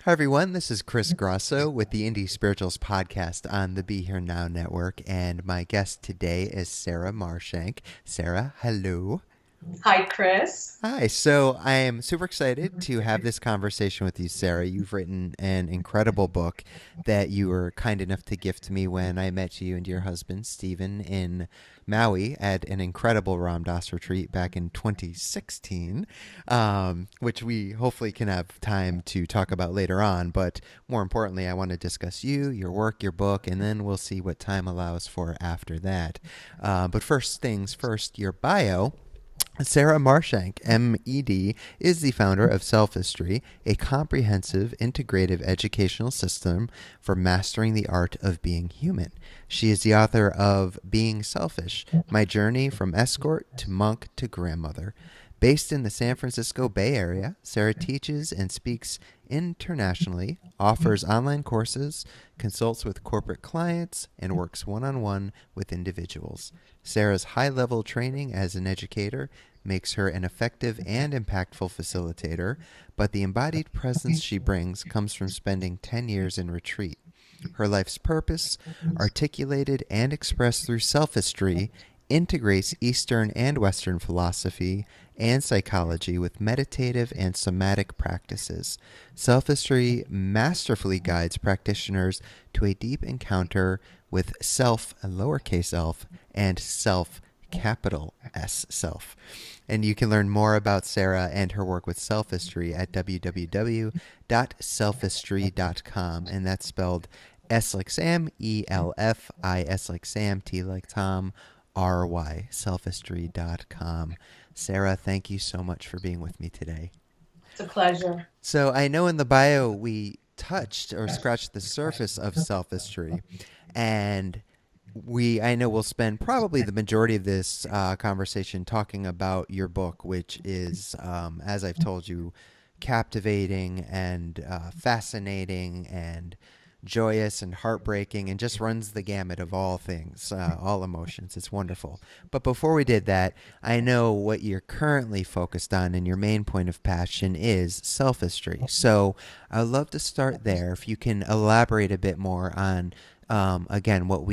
Hi, everyone. This is Chris Grosso with the Indie Spirituals podcast on the Be Here Now network. And my guest today is Sarah Marshank. Sarah, hello. Hi, Chris. Hi. So I am super excited to have this conversation with you, Sarah. You've written an incredible book that you were kind enough to gift me when I met you and your husband, Stephen, in Maui at an incredible Ram Dass retreat back in 2016, which we hopefully can have time to talk about later on. But more importantly, I want to discuss you, your work, your book, and then we'll see what time allows for after that. But first things first, your bio. Sarah Marshank, M.E.D., is the founder of Selfistry, a comprehensive, integrative educational system for mastering the art of being human. She is the author of Being Selfish, My Journey from Escort to Monk to Grandmother. Based in the San Francisco Bay Area, Sarah teaches and speaks internationally, offers online courses, consults with corporate clients, and works one-on-one with individuals. Sarah's high-level training as an educator makes her an effective and impactful facilitator, but the embodied presence she brings comes from spending 10 years in retreat. Her life's purpose, articulated and expressed through Selfistry, integrates Eastern and Western philosophy and psychology with meditative and somatic practices. Selfistry masterfully guides practitioners to a deep encounter with self, lowercase elf, and self, capital S, self. And you can learn more about Sarah and her work with Selfistry at www.selfistry.com, and that's spelled S like Sam, E-L-F-I-S like Sam, T like Tom, R-Y, selfistry.com. Sarah, thank you so much for being with me today. It's a pleasure. So I know in the bio we touched or scratched the surface of Selfistry, and I know we'll spend probably the majority of this conversation talking about your book, which is, as I've told you, captivating and fascinating and joyous and heartbreaking and just runs the gamut of all things, all emotions. It's wonderful. But before we did that, I know what you're currently focused on and your main point of passion is selfistry. So I'd love to start there. If you can elaborate a bit more on again, what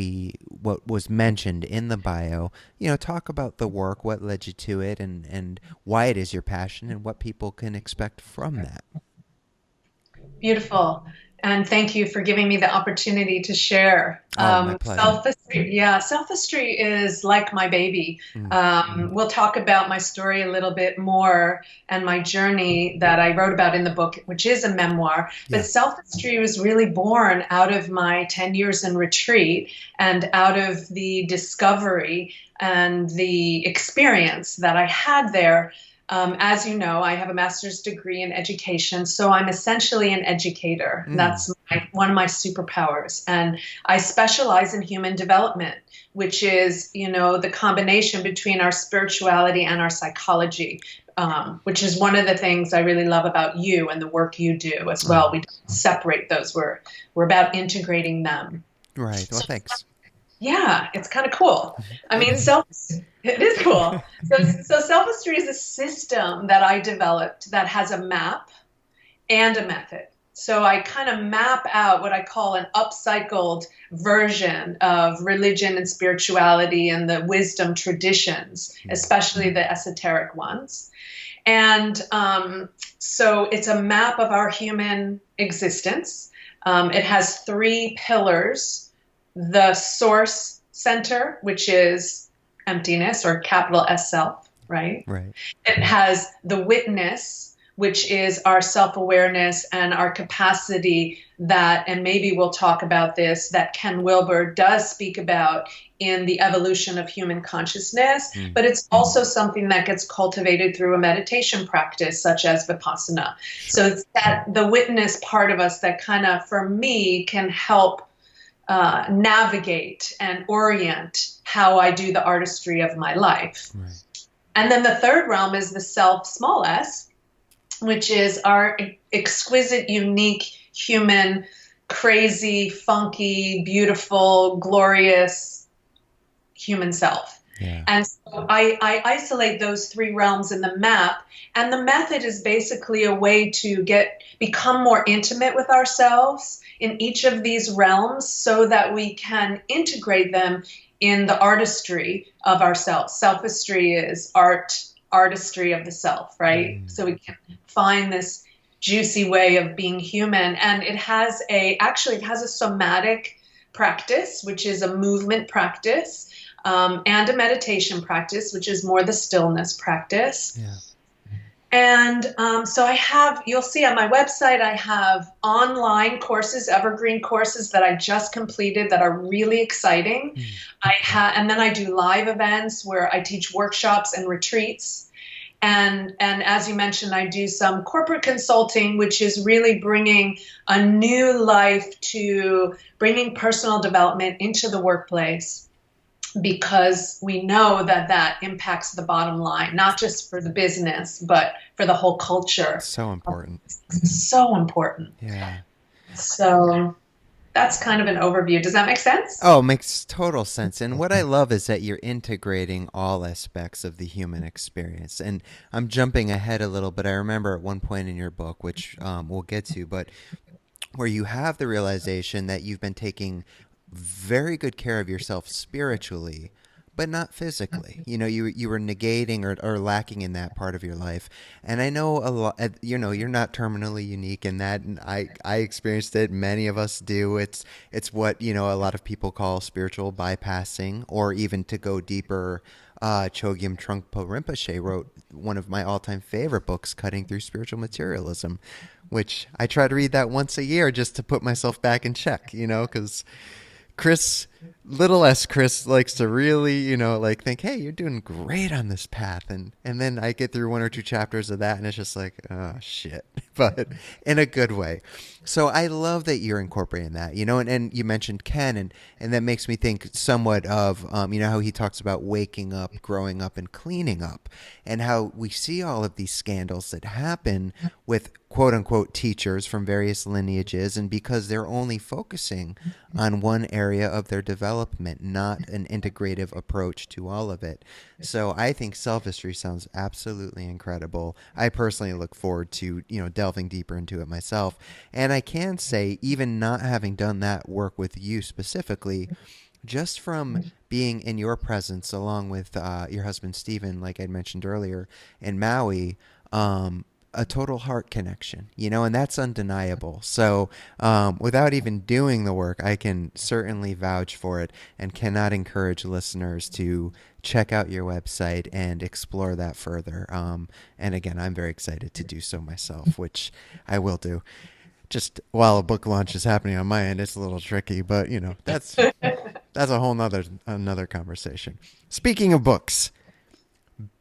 was mentioned in the bio, talk about the work, what led you to it, and why it is your passion, and what people can expect from that. Beautiful. And thank you for giving me the opportunity to share. Oh, my pleasure. Selfistry is like my baby. Mm-hmm. We'll talk about my story a little bit more and my journey that I wrote about in the book, which is a memoir. But Yeah. Selfistry was really born out of my 10 years in retreat and out of the discovery and the experience that I had there. As you know, I have a master's degree in education, so I'm essentially an educator. That's one of my superpowers. And I specialize in human development, which is, the combination between our spirituality and our psychology, which is one of the things I really love about you and the work you do as well. We don't separate those. We're about integrating them. Right. Well, thanks. Yeah, it's kind of cool. I mean, it is cool. So Selfistry is a system that I developed that has a map and a method. So I kind of map out what I call an upcycled version of religion and spirituality and the wisdom traditions, especially the esoteric ones. And so it's a map of our human existence. It has three pillars. The source center, which is emptiness or capital S self, right? Right. It has the witness, which is our self-awareness and our capacity that, and maybe we'll talk about this, that Ken Wilber does speak about in the evolution of human consciousness, but it's also something that gets cultivated through a meditation practice such as Vipassana. Sure. So it's that the witness part of us that kind of, for me, can help navigate and orient how I do the artistry of my life. Right. And then the third realm is the self, small s, which is our exquisite, unique, human, crazy, funky, beautiful, glorious human self. Yeah. And so I isolate those three realms in the map. And the method is basically a way to become more intimate with ourselves in each of these realms so that we can integrate them in the artistry of ourselves. Selfistry is artistry of the self, right? Mm. So we can find this juicy way of being human. And it has a somatic practice, which is a movement practice, and a meditation practice, which is more the stillness practice. Yeah. And so you'll see on my website, I have online courses, evergreen courses that I just completed that are really exciting. Mm. And then I do live events where I teach workshops and retreats. And as you mentioned, I do some corporate consulting, which is really bringing a new life to bringing personal development into the workplace, because we know that that impacts the bottom line, not just for the business, but for the whole culture. So important. So important. Yeah. So that's kind of an overview. Does that make sense? Oh, it makes total sense. And what I love is that you're integrating all aspects of the human experience. And I'm jumping ahead a little, but I remember at one point in your book, which we'll get to, but where you have the realization that you've been taking very good care of yourself spiritually, but not physically. You were negating or lacking in that part of your life. And I know a lot. You're not terminally unique in that, and I experienced it. Many of us do. It's what a lot of people call spiritual bypassing, or even to go deeper. Chogyam Trungpa Rinpoche wrote one of my all-time favorite books, Cutting Through Spiritual Materialism, which I try to read that once a year just to put myself back in check, because Chris likes to really, think, hey, you're doing great on this path. And then I get through one or two chapters of that and it's just like, oh, shit, but in a good way. So I love that you're incorporating that, and you mentioned Ken, and that makes me think somewhat of, how he talks about waking up, growing up, and cleaning up, and how we see all of these scandals that happen with quote unquote teachers from various lineages, and because they're only focusing on one area of their development, not an integrative approach to all of it. So I think Selfistry sounds absolutely incredible. I personally look forward to, delving deeper into it myself. And I can say, even not having done that work with you specifically, just from being in your presence along with your husband, Stephen, like I mentioned earlier, in Maui, a total heart connection, and that's undeniable. So without even doing the work, I can certainly vouch for it and cannot encourage listeners to check out your website and explore that further. And again, I'm very excited to do so myself, which I will do. Just while a book launch is happening on my end, it's a little tricky, but that's a whole another conversation. Speaking of books,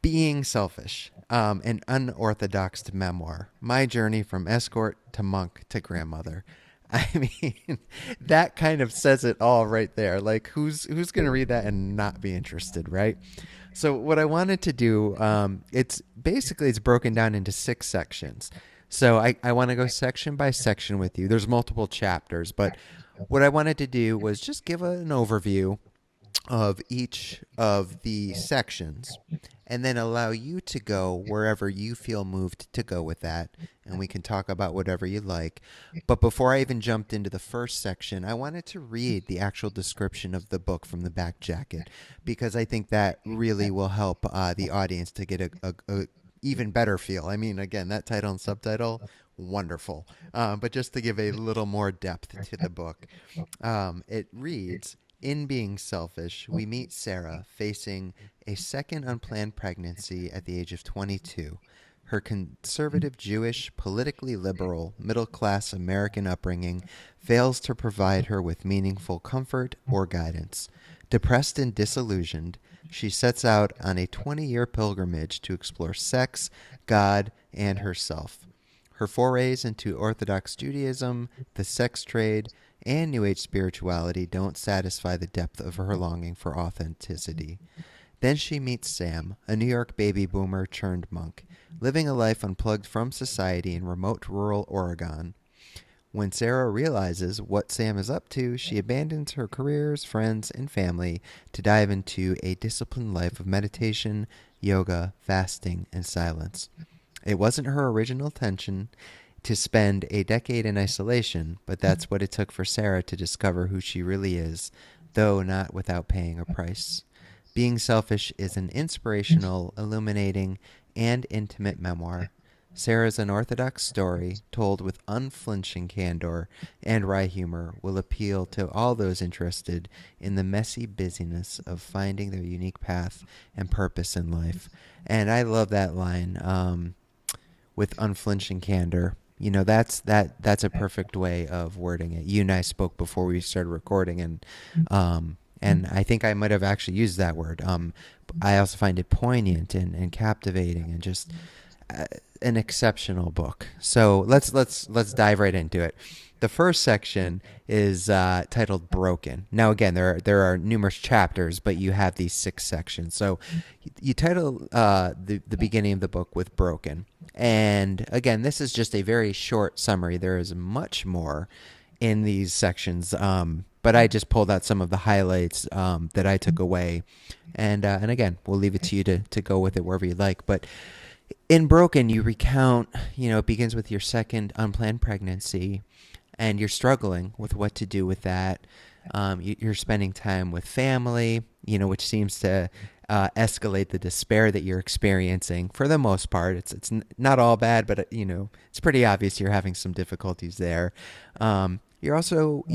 Being Selfish, an unorthodox memoir. My journey from escort to monk to grandmother. I mean, that kind of says it all right there. Like, who's going to read that and not be interested, right? So what I wanted to do, it's broken down into 6 sections. So I want to go section by section with you. There's multiple chapters, but what I wanted to do was just give an overview of each of the sections, and then allow you to go wherever you feel moved to go with that, and we can talk about whatever you like. But before I even jumped into the first section, I wanted to read the actual description of the book from the back jacket, because I think that really will help the audience to get a even better feel. I mean, again, that title and subtitle, wonderful. But just to give a little more depth to the book, it reads, in Being Selfish, we meet Sarah facing a second unplanned pregnancy at the age of 22. Her conservative Jewish, politically liberal, middle-class American upbringing fails to provide her with meaningful comfort or guidance. Depressed and disillusioned, she sets out on a 20-year pilgrimage to explore sex, God, and herself. Her forays into Orthodox Judaism, the sex trade, and New Age spirituality don't satisfy the depth of her longing for authenticity. Then she meets Sam, a New York baby boomer turned monk, living a life unplugged from society in remote rural Oregon. When Sarah realizes what Sam is up to, she abandons her careers, friends, and family to dive into a disciplined life of meditation, yoga, fasting, and silence. It wasn't her original intention to spend a decade in isolation, but that's what it took for Sarah to discover who she really is, though not without paying a price. Being Selfish is an inspirational, illuminating, and intimate memoir. Sarah's unorthodox story, told with unflinching candor and wry humor, will appeal to all those interested in the messy busyness of finding their unique path and purpose in life. And I love that line, with unflinching candor. That's a perfect way of wording it. You and I spoke before we started recording, and I think I might have actually used that word. I also find it poignant and captivating and just an exceptional book. So let's dive right into it. The first section is titled "Broken." Now, again, there are numerous chapters, but you have these 6 sections. So you title the beginning of the book with "Broken," and again, this is just a very short summary. There is much more in these sections, but I just pulled out some of the highlights that I took away, and again, we'll leave it to you to go with it wherever you like. But in "Broken," you recount, it begins with your second unplanned pregnancy, and you're struggling with what to do with that. You're spending time with family, which seems to escalate the despair that you're experiencing. For the most part, it's not all bad, but it's pretty obvious you're having some difficulties there. You're also,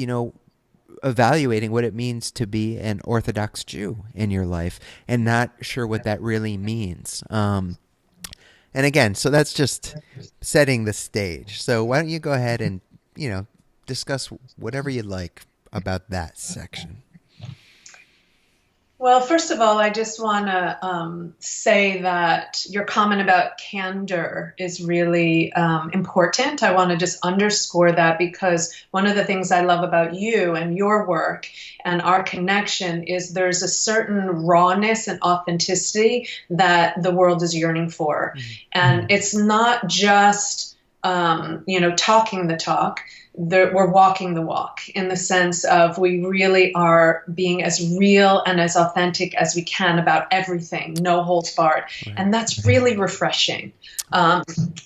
evaluating what it means to be an Orthodox Jew in your life, and not sure what that really means. And again, so that's just setting the stage. So why don't you go ahead and, discuss whatever you'd like about that section. Well, first of all, I just want to say that your comment about candor is really important. I want to just underscore that, because one of the things I love about you and your work and our connection is there's a certain rawness and authenticity that the world is yearning for. Mm-hmm. And it's not just, talking the talk. We're walking the walk, in the sense of we really are being as real and as authentic as we can about everything, no holds barred. Right. And that's really refreshing.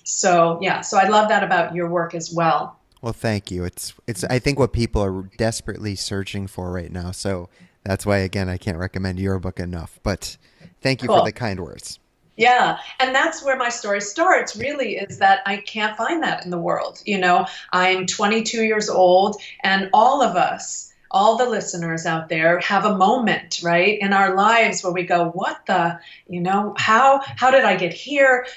So I love that about your work as well. Well, thank you. It's I think what people are desperately searching for right now. So that's why, again, I can't recommend your book enough. But thank you for the kind words. Yeah. And that's where my story starts, really, is that I can't find that in the world. I'm 22 years old, and all of us, all the listeners out there, have a moment, right, in our lives where we go, what the, how did I get here?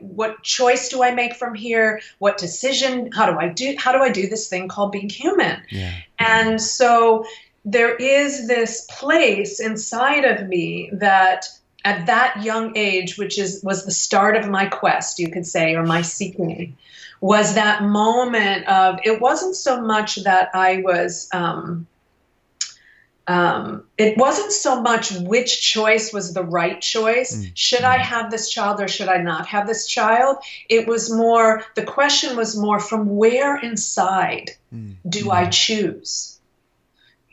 What choice do I make from here? What decision? How do I do this thing called being human? Yeah. And so there is this place inside of me that, at that young age, which was the start of my quest, you could say, or my seeking, was that moment of, it wasn't so much that I was, it wasn't so much which choice was the right choice. Should I have this child or should I not have this child? It was more, the question was more, from where inside do I choose?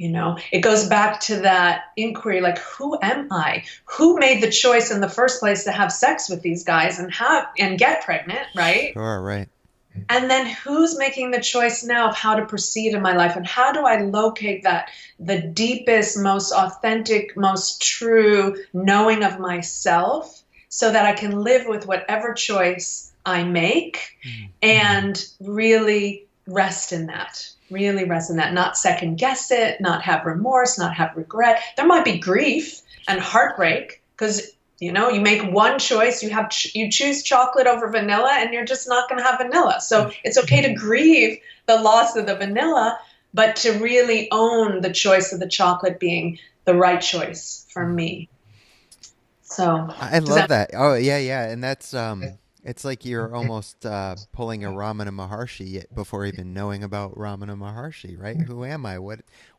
It goes back to that inquiry, like, who am I? Who made the choice in the first place to have sex with these guys and get pregnant, right? Sure, right. And then who's making the choice now of how to proceed in my life? And how do I locate the deepest, most authentic, most true knowing of myself, so that I can live with whatever choice I make and really rest in that. Really rest in that, not second guess it, not have remorse, not have regret. There might be grief and heartbreak, because you make one choice, you choose chocolate over vanilla, and you're just not going to have vanilla. So it's okay to grieve the loss of the vanilla, but to really own the choice of the chocolate being the right choice for me. So I love that. Oh yeah, and that's it's like you're almost pulling a Ramana Maharshi before even knowing about Ramana Maharshi, right? Who am I?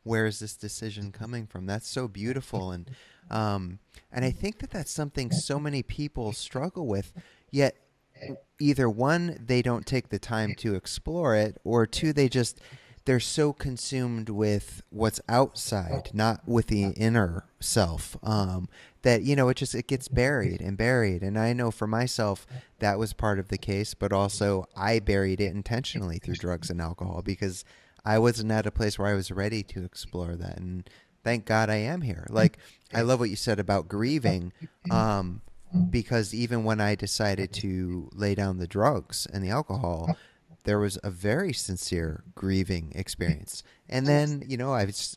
Where is this decision coming from? That's so beautiful, and I think that's something so many people struggle with. Yet either one, they don't take the time to explore it, or two, they're so consumed with what's outside, not with the inner self, that it gets buried and buried. And I know for myself that was part of the case, but also I buried it intentionally through drugs and alcohol because I wasn't at a place where I was ready to explore that. And thank God I am here. Like, I love what you said about grieving. Because even when I decided to lay down the drugs and the alcohol, there was a very sincere grieving experience. And then,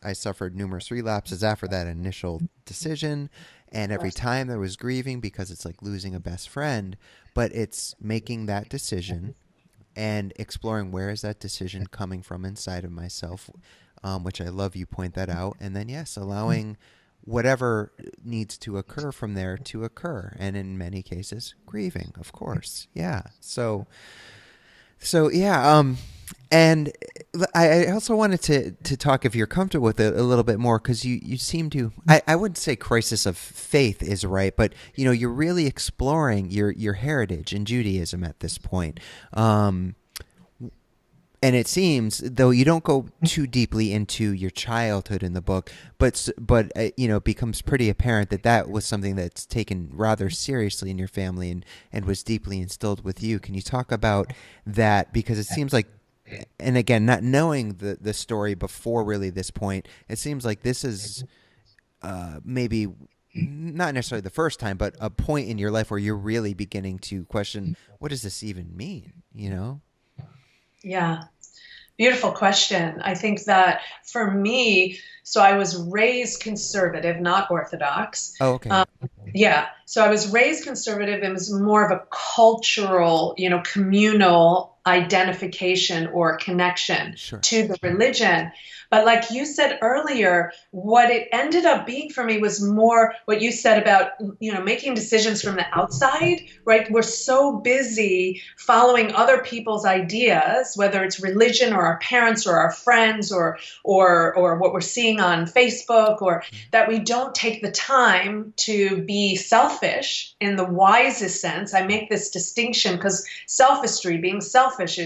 I suffered numerous relapses after that initial decision. And every time there was grieving because it's like losing a best friend, but it's making that decision and exploring where is that decision coming from inside of myself, which I love you point that out. And then, yes, allowing whatever needs to occur from there to occur. And in many cases, grieving, of course. Yeah. So yeah, and I also wanted to talk, if you're comfortable with it, a little bit more, because you seem to, I wouldn't say crisis of faith is right, but you're really exploring your heritage in Judaism at this point. And it seems, though you don't go too deeply into your childhood in the book, but it becomes pretty apparent that was something that's taken rather seriously in your family and was deeply instilled with you. Can you talk about that? Because it seems like, and again, not knowing the story before really this point, it seems like this is maybe not necessarily the first time, but a point in your life where you're really beginning to question, what does this even mean? Yeah. Beautiful question. I think that for me, so I was raised conservative, not Orthodox. Oh, okay. Yeah. So I was raised conservative. It was more of a cultural, communal identification or connection Sure. to the religion. But like you said earlier, what it ended up being for me was more what you said about, making decisions from the outside, right? We're so busy following other people's ideas, whether it's religion or our parents or our friends or what we're seeing on Facebook, or that we don't take the time to be selfish in the wisest sense. I make this distinction because selfistry, being selfish,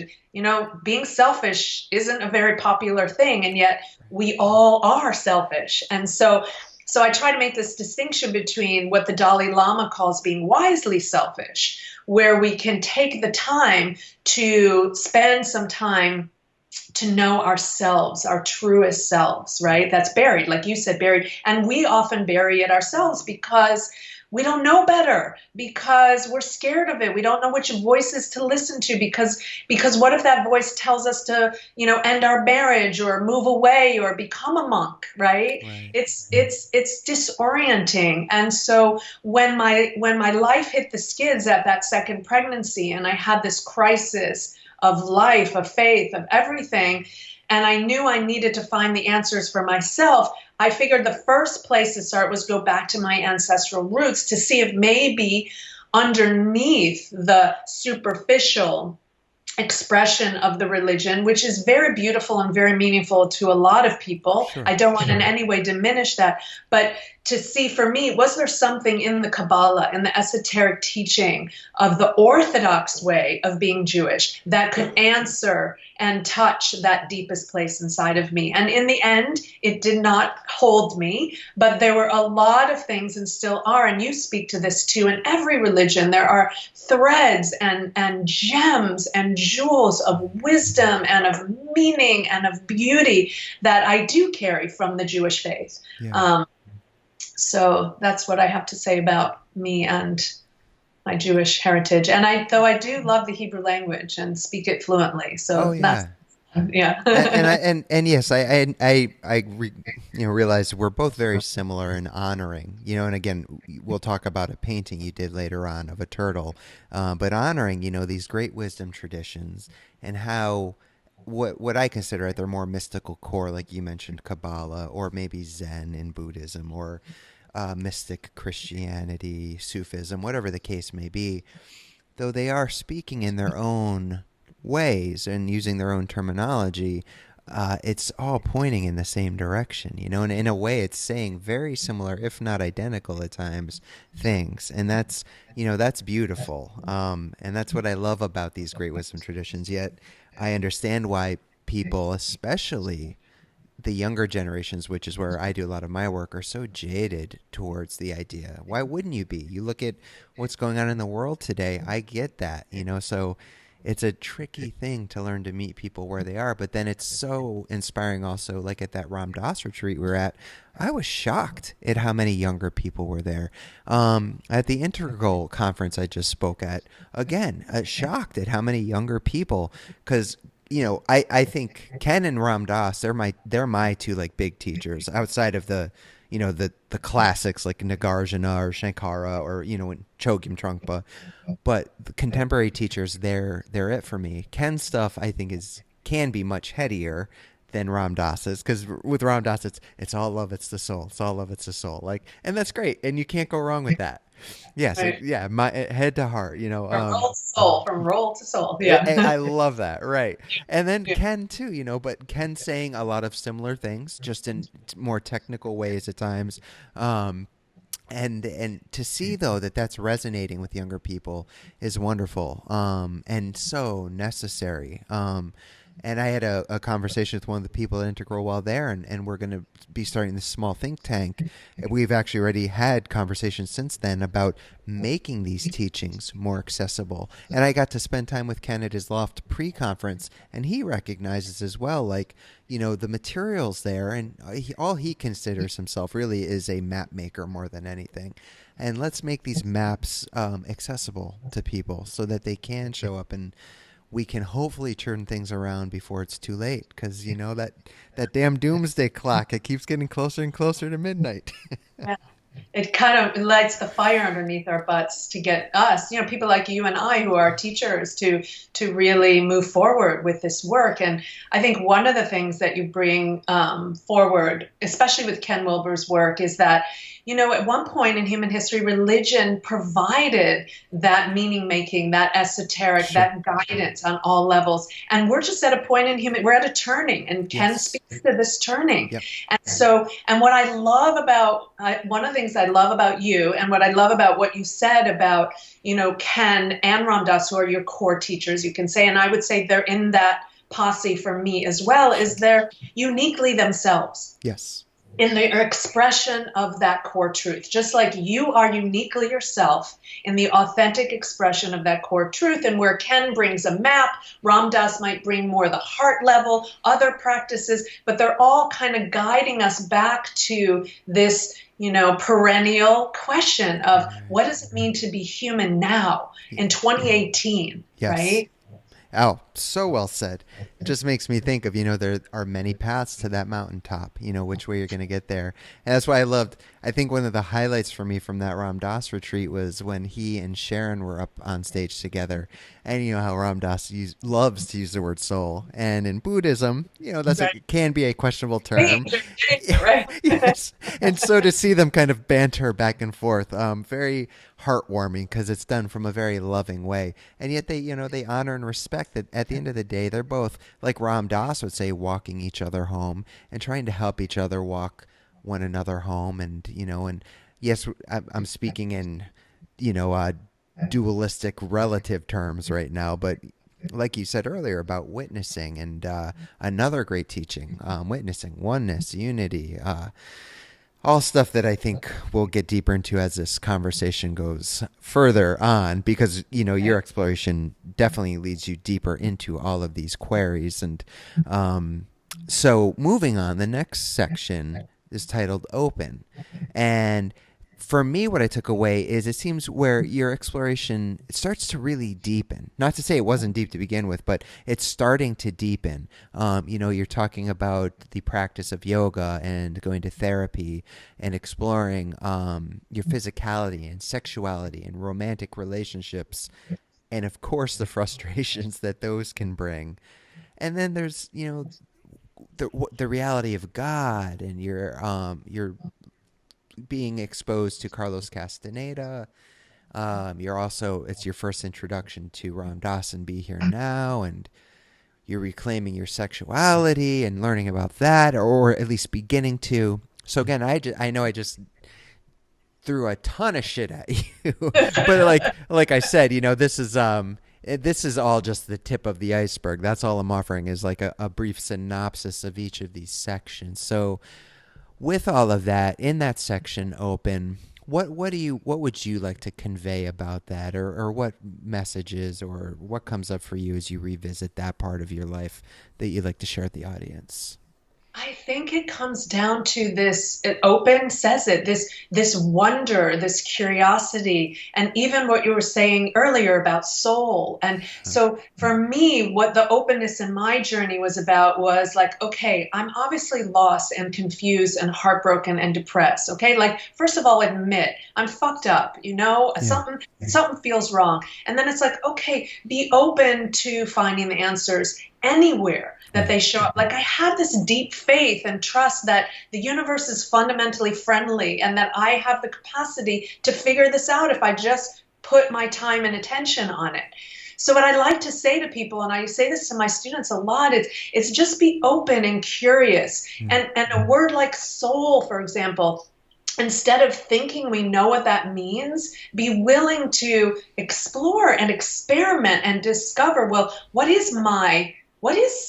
being selfish isn't a very popular thing, and yet we all are selfish. And so I try to make this distinction between what the Dalai Lama calls being wisely selfish, where we can take the time to spend some time to know ourselves, our truest selves, right? That's buried, like you said, buried. And we often bury it ourselves because we don't know better, because we're scared of it. We don't know which voices to listen to, because what if that voice tells us to, end our marriage or move away or become a monk, right? It's disorienting. And so when my life hit the skids at that second pregnancy, and I had this crisis of life, of faith, of everything, and I knew I needed to find the answers for myself, I figured the first place to start was go back to my ancestral roots to see if maybe underneath the superficial expression of the religion, which is very beautiful and very meaningful to a lot of people. Sure. I don't want in any way diminish that, but to see, for me, was there something in the Kabbalah, in the esoteric teaching of the Orthodox way of being Jewish that could answer and touch that deepest place inside of me? And in the end, it did not hold me, but there were a lot of things, and still are, and you speak to this too, in every religion, there are threads and gems and jewels of wisdom and of meaning and of beauty that I do carry from the Jewish faith. Yeah. So that's what I have to say about me and my Jewish heritage. And though I do love the Hebrew language and speak it fluently. So that's, yeah. and yes, I realize we're both very similar in honoring, and again, we'll talk about a painting you did later on of a turtle, but honoring, these great wisdom traditions and how what I consider at their more mystical core, like you mentioned, Kabbalah, or maybe Zen in Buddhism, or mystic Christianity, Sufism, whatever the case may be, though they are speaking in their own ways and using their own terminology, it's all pointing in the same direction, and in a way it's saying very similar, if not identical at times, things. And that's beautiful. And that's what I love about these great wisdom traditions. Yet I understand why people, especially the younger generations, which is where I do a lot of my work, are so jaded towards the idea. Why wouldn't you be? You look at what's going on in the world today. I get that. So it's a tricky thing to learn to meet people where they are, but then it's so inspiring also, like at that Ram Dass retreat we were at. I was shocked at how many younger people were there. At the Integral conference I just spoke at, again, shocked at how many younger people, because I think Ken and Ram Dass, they're my two like big teachers outside of the classics like Nagarjuna or Shankara or Chogyam Trungpa. But the contemporary teachers, they're it for me. Ken's stuff I think can be much headier than Ram Dass's, because with Ram Dass it's all love, it's the soul, it's all love, it's the soul, like, and that's great, and you can't go wrong with that. Yes, Right. yeah, my head to heart, From role to soul, from role to soul. I Yeah. love that, right? And then Yeah. Ken too, but Ken saying a lot of similar things, just in more technical ways at times. Um, and to see though that that's resonating with younger people is wonderful, and so necessary. And I had a conversation with one of the people at Integral while there, and we're going to be starting this small think tank. We've actually already had conversations since then about making these teachings more accessible. And I got to spend time with Ken at his loft pre-conference, and he recognizes as well, like, the materials there, and all he considers himself really is a map maker more than anything. And let's make these maps accessible to people so that they can show up, and we can hopefully turn things around before it's too late, because that damn doomsday clock, it keeps getting closer and closer to midnight. Yeah. It kind of lights the fire underneath our butts to get us, people like you and I who are teachers, to really move forward with this work. And I think one of the things that you bring forward, especially with Ken Wilber's work, is that at one point in human history, religion provided that meaning making, that esoteric, Sure. that guidance on all levels. And we're just at a point in we're at a turning, and Ken Yes. speaks to this turning. Yep. And what I love about, one of the things I love about you, and what I love about what you said about, Ken and Ram Dass, who are your core teachers, you can say, and I would say they're in that posse for me as well, is they're uniquely themselves Yes. in the expression of that core truth. Just like you are uniquely yourself in the authentic expression of that core truth. And where Ken brings a map, Ram Dass might bring more the heart level, other practices, but they're all kind of guiding us back to this, perennial question of what does it mean to be human now in 2018, Yes. right? Oh, so well said. It just makes me think of, there are many paths to that mountaintop, which way you're going to get there. And that's why I think one of the highlights for me from that Ram Dass retreat was when he and Sharon were up on stage together. And you know how Ram Dass loves to use the word soul. And in Buddhism, Right. can be a questionable term. Right. Yes. And so to see them kind of banter back and forth, very heartwarming, because it's done from a very loving way. And yet they honor and respect that at the end of the day, they're both, like Ram Dass would say, walking each other home and trying to help each other walk one another home. And yes, I'm speaking in, dualistic relative terms right now, but like you said earlier about witnessing, and another great teaching, witnessing, oneness, unity, all stuff that I think we'll get deeper into as this conversation goes further on, because your exploration definitely leads you deeper into all of these queries. And so moving on, the next section is titled Open. And for me, what I took away is it seems where your exploration starts to really deepen. Not to say it wasn't deep to begin with, but it's starting to deepen. You're talking about the practice of yoga and going to therapy and exploring your physicality and sexuality and romantic relationships, and of course the frustrations that those can bring. And then there's the reality of God, and your being exposed to Carlos Castaneda. It's your first introduction to Ram Dass and Be Here Now, and you're reclaiming your sexuality and learning about that, or at least beginning to. So again, I know I just threw a ton of shit at you, but like I said, this is all just the tip of the iceberg. That's all I'm offering is like a brief synopsis of each of these sections. So with all of that in that section, Open, what would you like to convey about that, or what messages or what comes up for you as you revisit that part of your life that you'd like to share with the audience? I think it comes down to this, Open says it, this wonder, this curiosity, and even what you were saying earlier about soul. And so for me, what the openness in my journey was about was like, okay, I'm obviously lost and confused and heartbroken and depressed. Okay, like first of all, admit I'm fucked up, Yeah. something feels wrong. And then it's like, okay, be open to finding the answers anywhere that they show up. Like I have this deep faith and trust that the universe is fundamentally friendly and that I have the capacity to figure this out if I just put my time and attention on it. So what I like to say to people, and I say this to my students a lot, it's just be open and curious. And a word like soul, for example, instead of thinking we know what that means, be willing to explore and experiment and discover, well, what is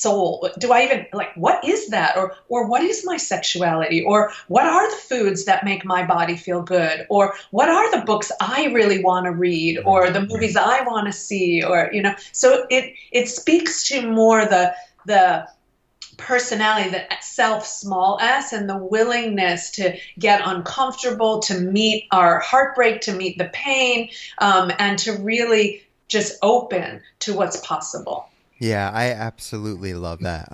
soul? Do I even what is that? Or what is my sexuality? Or what are the foods that make my body feel good? Or what are the books I really want to read? Or the movies I want to see? Or, so it speaks to more the personality, the self, small s, and the willingness to get uncomfortable, to meet our heartbreak, to meet the pain, and to really just open to what's possible. Yeah, I absolutely love that.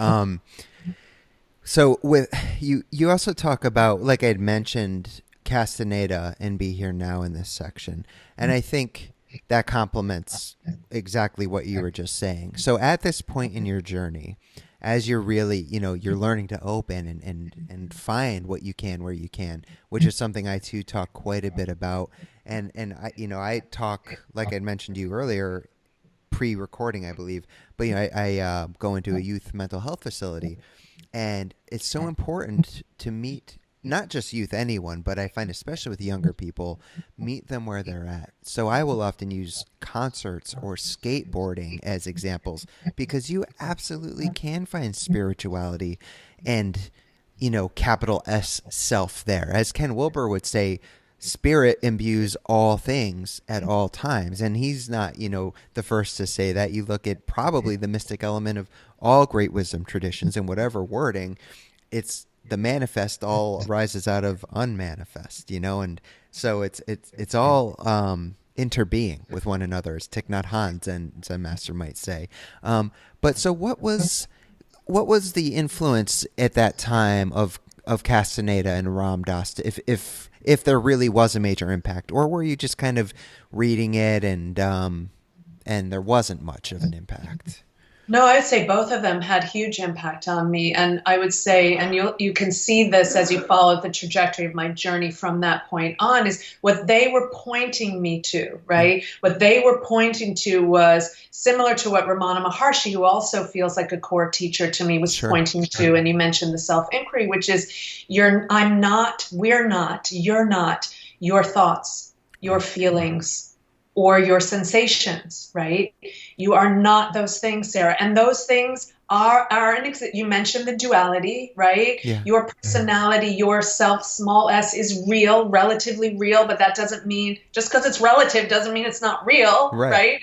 So with you also talk about, like I'd mentioned, Castaneda and Be Here Now in this section, and I think that complements exactly what you were just saying. So at this point in your journey, as you're really, you're learning to open and find what you can where you can, which is something I too talk quite a bit about, and I talk, like I mentioned to you earlier, pre-recording, I believe, but I go into a youth mental health facility, and it's so important to meet not just youth, anyone, but I find especially with younger people, meet them where they're at. So I will often use concerts or skateboarding as examples, because you absolutely can find spirituality and, capital S self there. As Ken Wilber would say, spirit imbues all things at all times. And he's not, the first to say that. You look at probably the mystic element of all great wisdom traditions and whatever wording, it's the manifest all arises out of unmanifest, and so it's all interbeing with one another, as Thich Nhat Hanh, Zen master, might say. But so what was the influence at that time of Castaneda and Ram Dass, if there really was a major impact, or were you just kind of reading it and there wasn't much of an impact? No, I would say both of them had huge impact on me. And I would say, and you can see this as you follow the trajectory of my journey from that point on, is what they were pointing me to, right? What they were pointing to was similar to what Ramana Maharshi, who also feels like a core teacher to me, was pointing to. And you mentioned the self-inquiry, which is you're not, you're not your thoughts, your feelings, or your sensations, right? You are not those things, Sarah. And those things are you mentioned the duality, right? Yeah. Your personality, your self, small s, is real, relatively real, but that doesn't mean, just because it's relative doesn't mean it's not real, right?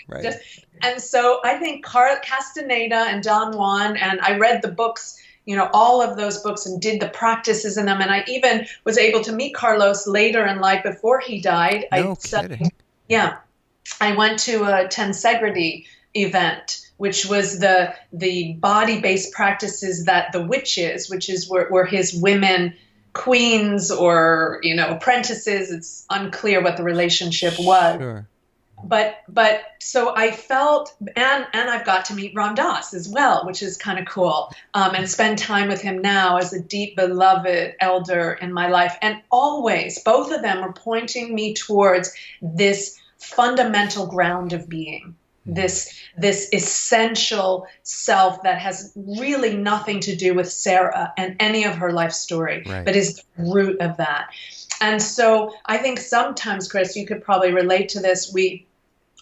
And so I think Castaneda and Don Juan, and I read the books, all of those books, and did the practices in them. And I even was able to meet Carlos later in life before he died. No kidding. Yeah. I went to a tensegrity event, which was the body-based practices that the witches, which is were his women queens or, apprentices. It's unclear what the relationship was. Sure. But so I felt, and I've got to meet Ram Dass as well, which is kind of cool, and spend time with him now as a deep beloved elder in my life. And always, both of them are pointing me towards this fundamental ground of being, this essential self that has really nothing to do with Sarah and any of her life story, Right. but is the root of that. And so I think sometimes, Chris, you could probably relate to this. We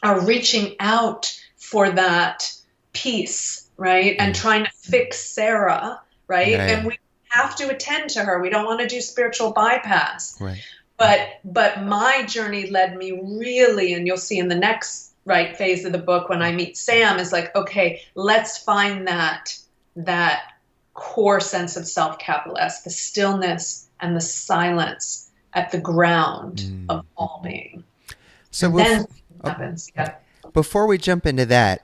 are reaching out for that peace, right? And trying to fix Sarah, right? Yeah, And yeah. we have to attend to her. We don't want to do spiritual bypass. Right. But my journey led me really, and you'll see in the next phase of the book when I meet Sam, is like, okay, let's find that core sense of self, capital S, the stillness and the silence at the ground of all being. So And then happens. Yeah. before we jump into that,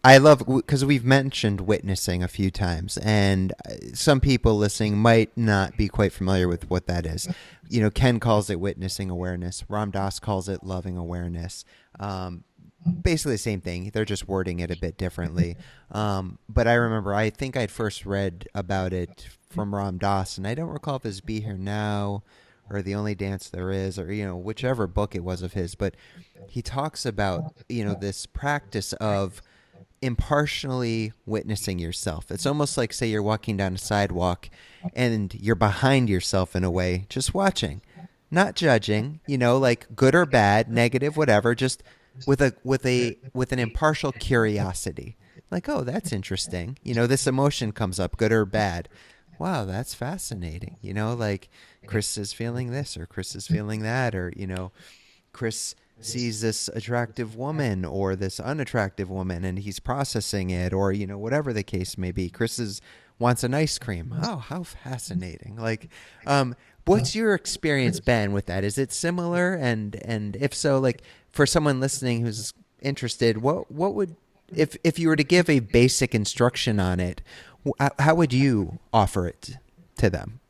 I love, because we've mentioned witnessing a few times, and some people listening might not be quite familiar with what that is. You know, Ken calls it witnessing awareness. Ram Dass calls it loving awareness. Basically the same thing. They're just wording it a bit differently. But I remember, I think I'd first read about it from Ram Dass, and I don't recall if it's Be Here Now or The Only Dance There Is, or, you know, whichever book it was of his. But he talks about, you know, this practice of impartially witnessing yourself. It's almost like, say, you're walking down a sidewalk and you're behind yourself in a way, just watching, not judging, you know, like good or bad, negative, whatever, just with an impartial curiosity. Like, oh, that's interesting. You know, this emotion comes up, good or bad. Wow, that's fascinating. You know, like Chris is feeling this or Chris is feeling that, or, you know, Chris sees this attractive woman or this unattractive woman and he's processing it, or, you know, whatever the case may be. Wants an ice cream. Oh, how fascinating. Like, what's your experience been with that? Is it similar? And if so, like, for someone listening who's interested, what would, if you were to give a basic instruction on it, how would you offer it to them?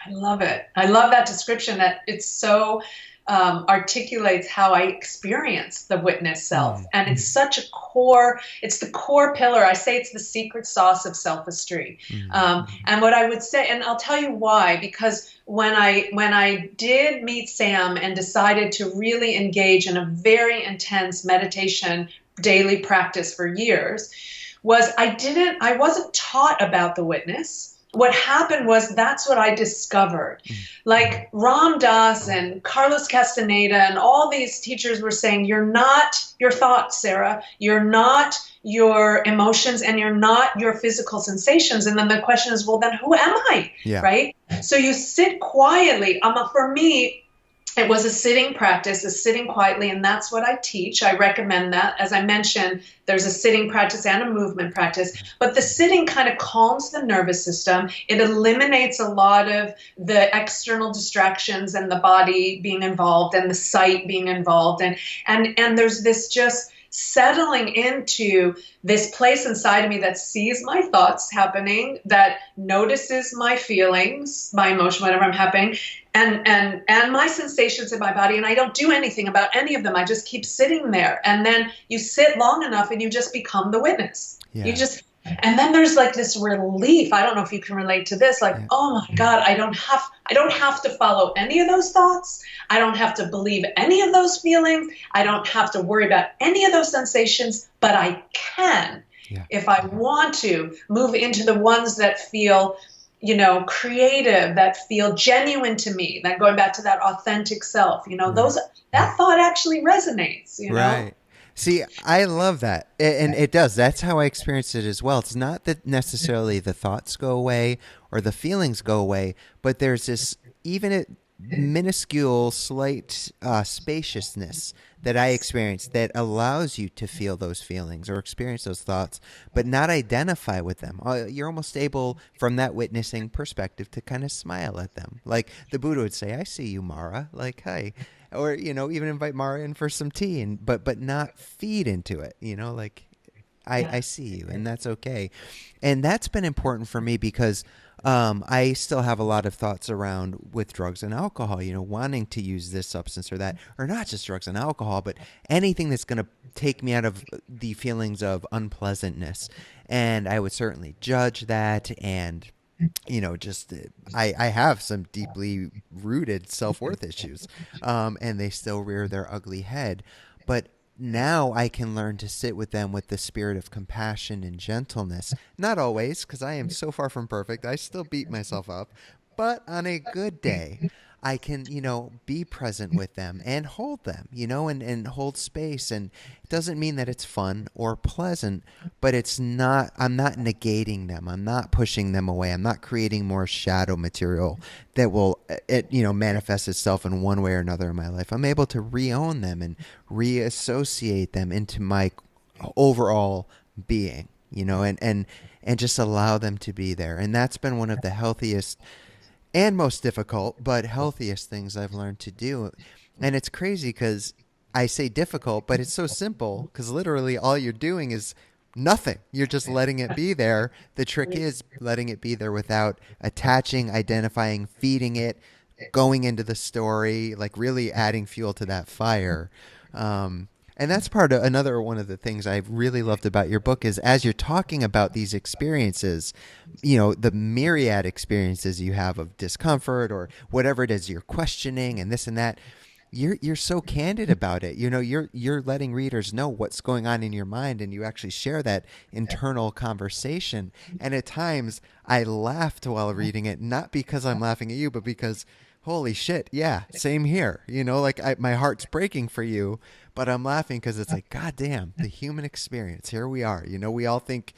I love it. I love that description, that it's so articulates how I experience the witness self. And it's such a core, it's the core pillar. I say it's the secret sauce of selfistry. And what I would say, and I'll tell you why, because when I did meet Sam and decided to really engage in a very intense meditation daily practice for years, I wasn't taught about the witness. What happened was, that's what I discovered. Like Ram Dass and Carlos Castaneda and all these teachers were saying, you're not your thoughts, Sarah. You're not your emotions, and you're not your physical sensations. And then the question is, well, then who am I? Yeah. Right? So you sit quietly. For me, it was a sitting practice, a sitting quietly, and that's what I teach. I recommend that. As I mentioned, there's a sitting practice and a movement practice, but the sitting kind of calms the nervous system. It eliminates a lot of the external distractions and the body being involved and the sight being involved. And there's this just settling into this place inside of me that sees my thoughts happening, that notices my feelings, my emotion, whatever I'm happening, and my sensations in my body, and I don't do anything about any of them. I just keep sitting there. And then you sit long enough and you just become the witness. Yeah. And then there's like this relief. I don't know if you can relate to this, like, oh my God, I don't have to follow any of those thoughts. I don't have to believe any of those feelings. I don't have to worry about any of those sensations, but I can, if I want to, move into the ones that feel, you know, creative, that feel genuine to me, that going back to that authentic self, you know, that thought actually resonates, you know? Right. See, I love that. And it does. That's how I experience it as well. It's not that necessarily the thoughts go away or the feelings go away, but there's this, even a minuscule, slight spaciousness that I experience that allows you to feel those feelings or experience those thoughts, but not identify with them. You're almost able, from that witnessing perspective, to kind of smile at them. Like the Buddha would say, I see you, Mara. Like, hi. Or, you know, even invite Mara in for some tea, but not feed into it, you know, like I see you, and that's okay. And that's been important for me because I still have a lot of thoughts around with drugs and alcohol, you know, wanting to use this substance or that, or not just drugs and alcohol, but anything that's going to take me out of the feelings of unpleasantness. And I would certainly judge that, and you know, just I have some deeply rooted self-worth issues, and they still rear their ugly head. But now I can learn to sit with them with the spirit of compassion and gentleness. Not always, because I am so far from perfect. I still beat myself up. But on a good day, I can, be present with them and hold them, and hold space. And it doesn't mean that it's fun or pleasant, but I'm not negating them. I'm not pushing them away. I'm not creating more shadow material that will, manifest itself in one way or another in my life. I'm able to re-own them and reassociate them into my overall being, and just allow them to be there. And that's been one of the healthiest and most difficult, but healthiest things I've learned to do. And it's crazy because I say difficult, but it's so simple because literally all you're doing is nothing. You're just letting it be there. The trick is letting it be there without attaching, identifying, feeding it, going into the story, like really adding fuel to that fire. And that's part of another one of the things I really loved about your book is as you're talking about these experiences, the myriad experiences you have of discomfort or whatever it is you're questioning and this and that, you're so candid about it. You're letting readers know what's going on in your mind, and you actually share that internal conversation. And at times I laughed while reading it, not because I'm laughing at you, but because holy shit, yeah, same here. My heart's breaking for you, but I'm laughing because it's like, God damn, the human experience. Here we are. We all think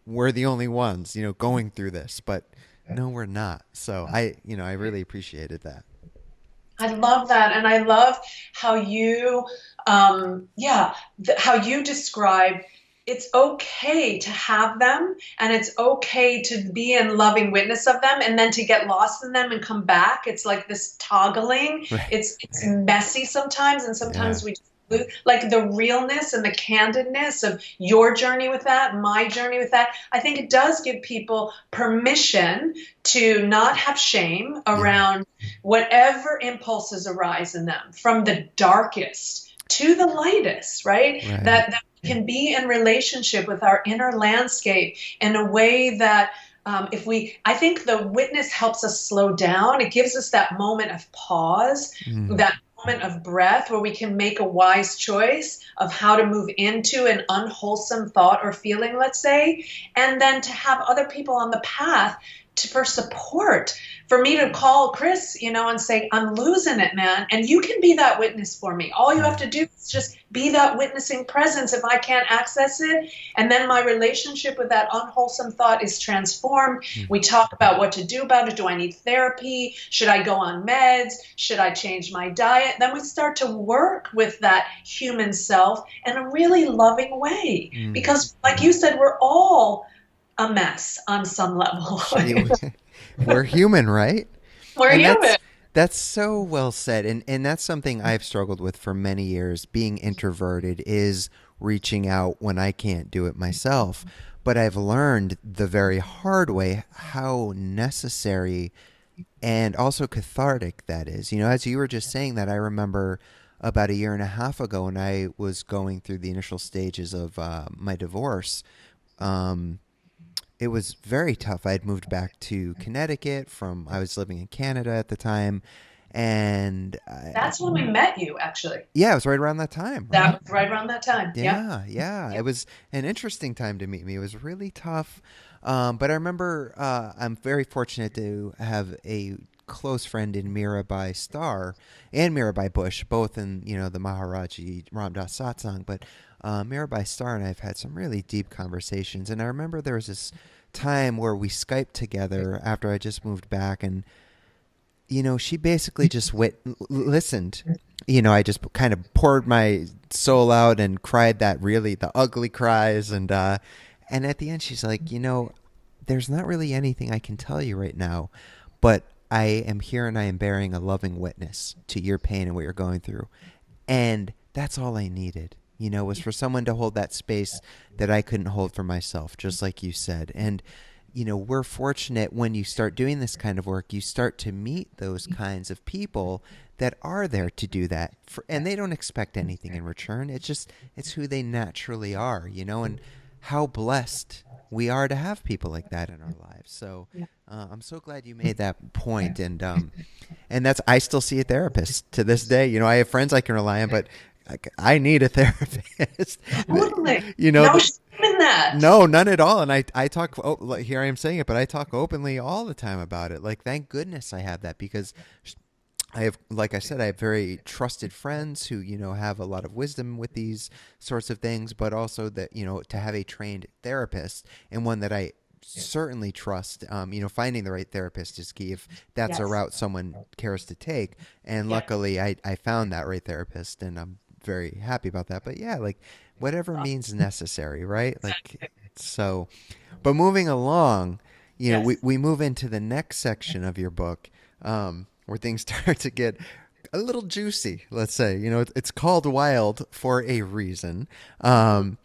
we're the only ones, going through this, but no, we're not. So I really appreciated that. I love that, and I love how you, how you describe it's okay to have them, and it's okay to be in loving witness of them, and then to get lost in them and come back. It's like this toggling. Right. It's messy sometimes, and Yeah. sometimes we just like the realness and the candidness of your journey with that, my journey with that. I think it does give people permission to not have shame Yeah. around whatever impulses arise in them, from the darkest to the lightest, right? Right. That can be in relationship with our inner landscape in a way that I think the witness helps us slow down. It gives us that moment of pause, Mm. that moment of breath where we can make a wise choice of how to move into an unwholesome thought or feeling, let's say, and then to have other people on the path for support, for me to call Chris, and say, I'm losing it, man. And you can be that witness for me. All you have Yeah. to do is just be that witnessing presence if I can't access it. And then my relationship with that unwholesome thought is transformed. Mm. We talk about what to do about it. Do I need therapy? Should I go on meds? Should I change my diet? Then we start to work with that human self in a really loving way. Mm. Because, like you said, we're all a mess on some level. We're human, right? We're And human. that's so well said. And that's something I've struggled with for many years. Being introverted is reaching out when I can't do it myself. But I've learned the very hard way how necessary and also cathartic that is. As you were just saying that, I remember about a year and a half ago when I was going through the initial stages of my divorce. Um, it was very tough. I had moved back to Connecticut I was living in Canada at the time. And That's when we met you, actually. yeah, it was right around that time, right? That was right around that time. Yeah. Yeah, yeah. It Yep. was an interesting time to meet me. It was really tough. But I remember I'm very fortunate to have a close friend in Mirabai Star and Mirabai Bush, both in, the Maharaji Ram Dass satsang. But Mirabai Star and I have had some really deep conversations. And I remember there was this time where we Skyped together after I just moved back. And she basically just listened. I just kind of poured my soul out and cried the ugly cries. And at the end, she's like, there's not really anything I can tell you right now, but I am here and I am bearing a loving witness to your pain and what you're going through. And that's all I needed, was for someone to hold that space that I couldn't hold for myself, just like you said. And we're fortunate when you start doing this kind of work, you start to meet those kinds of people that are there to do that. And they don't expect anything in return. It's who they naturally are, and how blessed we are to have people like that in our lives. So I'm so glad you made that point. And I still see a therapist to this day. I have friends I can rely on, but I need a therapist. Totally. You know, No shame in that. no, none at all. And I talk, here I am saying it, but I talk openly all the time about it. Like, thank goodness I have that, because I have, like I said, I have very trusted friends who, have a lot of wisdom with these sorts of things, but also that, to have a trained therapist, and one that I certainly trust. Finding the right therapist is key if that's a Yes. route someone cares to take. And Yes. luckily I found that right therapist, and I'm very happy about that. But yeah, like, whatever means necessary, right? Like, Exactly. so, but moving along, Yes. we move into the next section of your book, where things start to get a little juicy, let's say. It's called Wild for a reason. I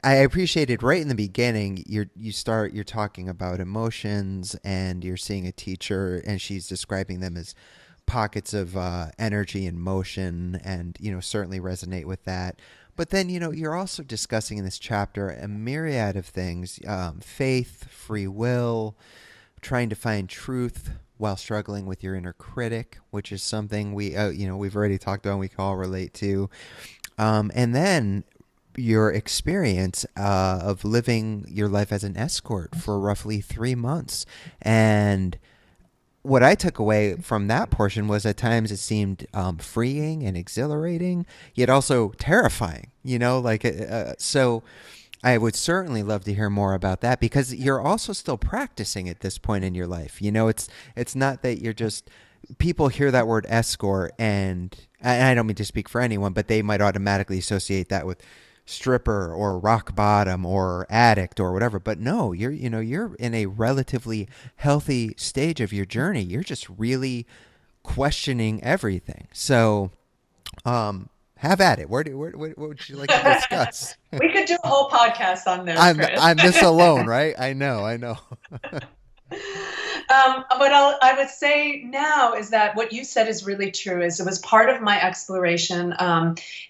appreciated right in the beginning, you're talking about emotions, and you're seeing a teacher, and she's describing them as pockets of energy and motion, and certainly resonate with that. But then you're also discussing in this chapter a myriad of things: faith, free will, trying to find truth while struggling with your inner critic, which is something we've already talked about and we can all relate to. And then your experience of living your life as an escort for roughly 3 months. And what I took away from that portion was, at times it seemed freeing and exhilarating, yet also terrifying, so I would certainly love to hear more about that, because you're also still practicing at this point in your life. It's not that you're just, people hear that word escort, and I don't mean to speak for anyone, but they might automatically associate that with stripper or rock bottom or addict or whatever. But no, you're in a relatively healthy stage of your journey. You're just really questioning everything. So, have at it. What would you like to discuss? We could do a whole podcast on this, Chris. I'm this alone, right? I know. What I would say now is that what you said is really true. Is it was part of my exploration,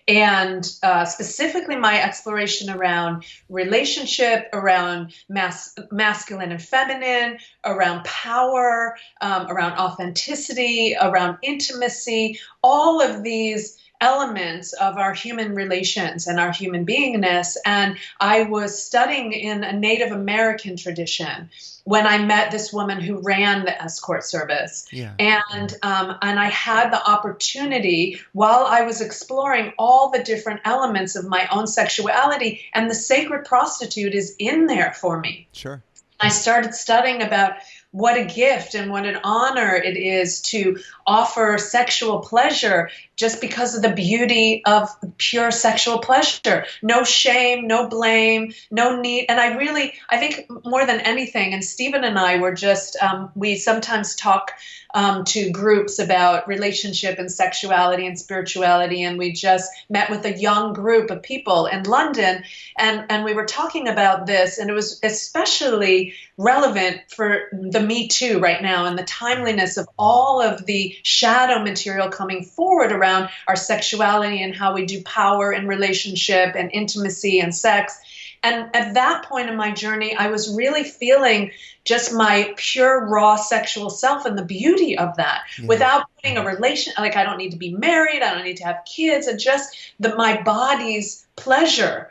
and specifically my exploration around relationship, around masculine and feminine, around power, around authenticity, around intimacy. All of these elements of our human relations and our human beingness. And I was studying in a Native American tradition when I met this woman who ran the escort service. Yeah. And I had the opportunity, while I was exploring all the different elements of my own sexuality, and the sacred prostitute is in there for me. Sure. I started studying about what a gift and what an honor it is to offer sexual pleasure, just because of the beauty of pure sexual pleasure. No shame, no blame, no need. And I think more than anything, and Stephen and I were just, we sometimes talk to groups about relationship and sexuality and spirituality. And we just met with a young group of people in London, and we were talking about this, and it was especially relevant for the Me Too right now, and the timeliness of all of the shadow material coming forward around our sexuality and how we do power and relationship and intimacy and sex. And at that point in my journey, I was really feeling just my pure, raw sexual self and the beauty of that, without putting a relation, like I don't need to be married, I don't need to have kids, and just my body's pleasure,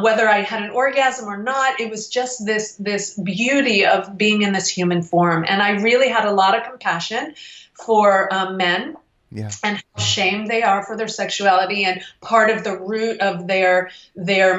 whether I had an orgasm or not. It was just this beauty of being in this human form. And I really had a lot of compassion for men. Yeah. And how ashamed they are for their sexuality, and part of the root of their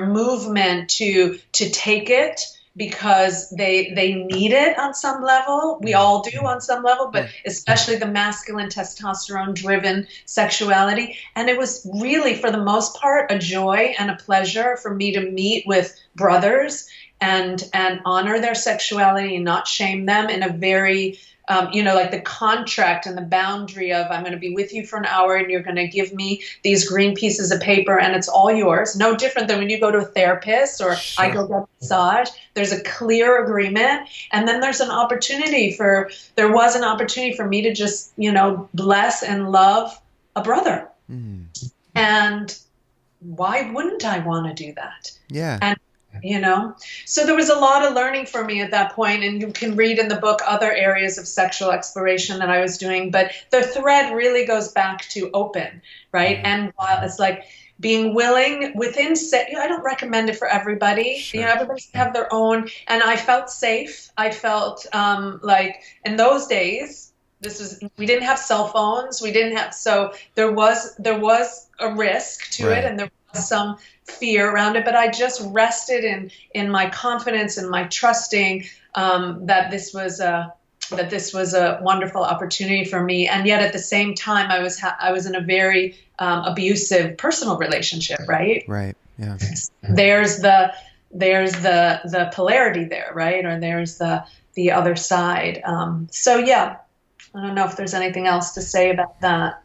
movement to take it because they need it on some level. We all do on some level, but especially the masculine testosterone driven sexuality. And it was really, for the most part, a joy and a pleasure for me to meet with brothers and honor their sexuality and not shame them in a very like the contract and the boundary of, I'm going to be with you for an hour and you're going to give me these green pieces of paper and it's all yours. No different than when you go to a therapist or I go get a massage. There's a clear agreement. And then there was an opportunity for me to just, bless and love a brother. And why wouldn't I want to do that? Yeah. you know? So there was a lot of learning for me at that point, and you can read in the book other areas of sexual exploration that I was doing, but the thread really goes back to open, right? Mm-hmm. And while it's like being willing within set, I don't recommend it for everybody. Sure. Everybody's have their own, and I felt safe. I felt like in those days, this was, we didn't have cell phones, we didn't have, so there was a risk to it, Right. and there was some fear around it, but I just rested in my confidence and my trusting that this was a wonderful opportunity for me. And yet at the same time, I was in a very abusive personal relationship, right? Right. Yeah. There's the polarity there, right? Or there's the other side. So yeah, I don't know if there's anything else to say about that.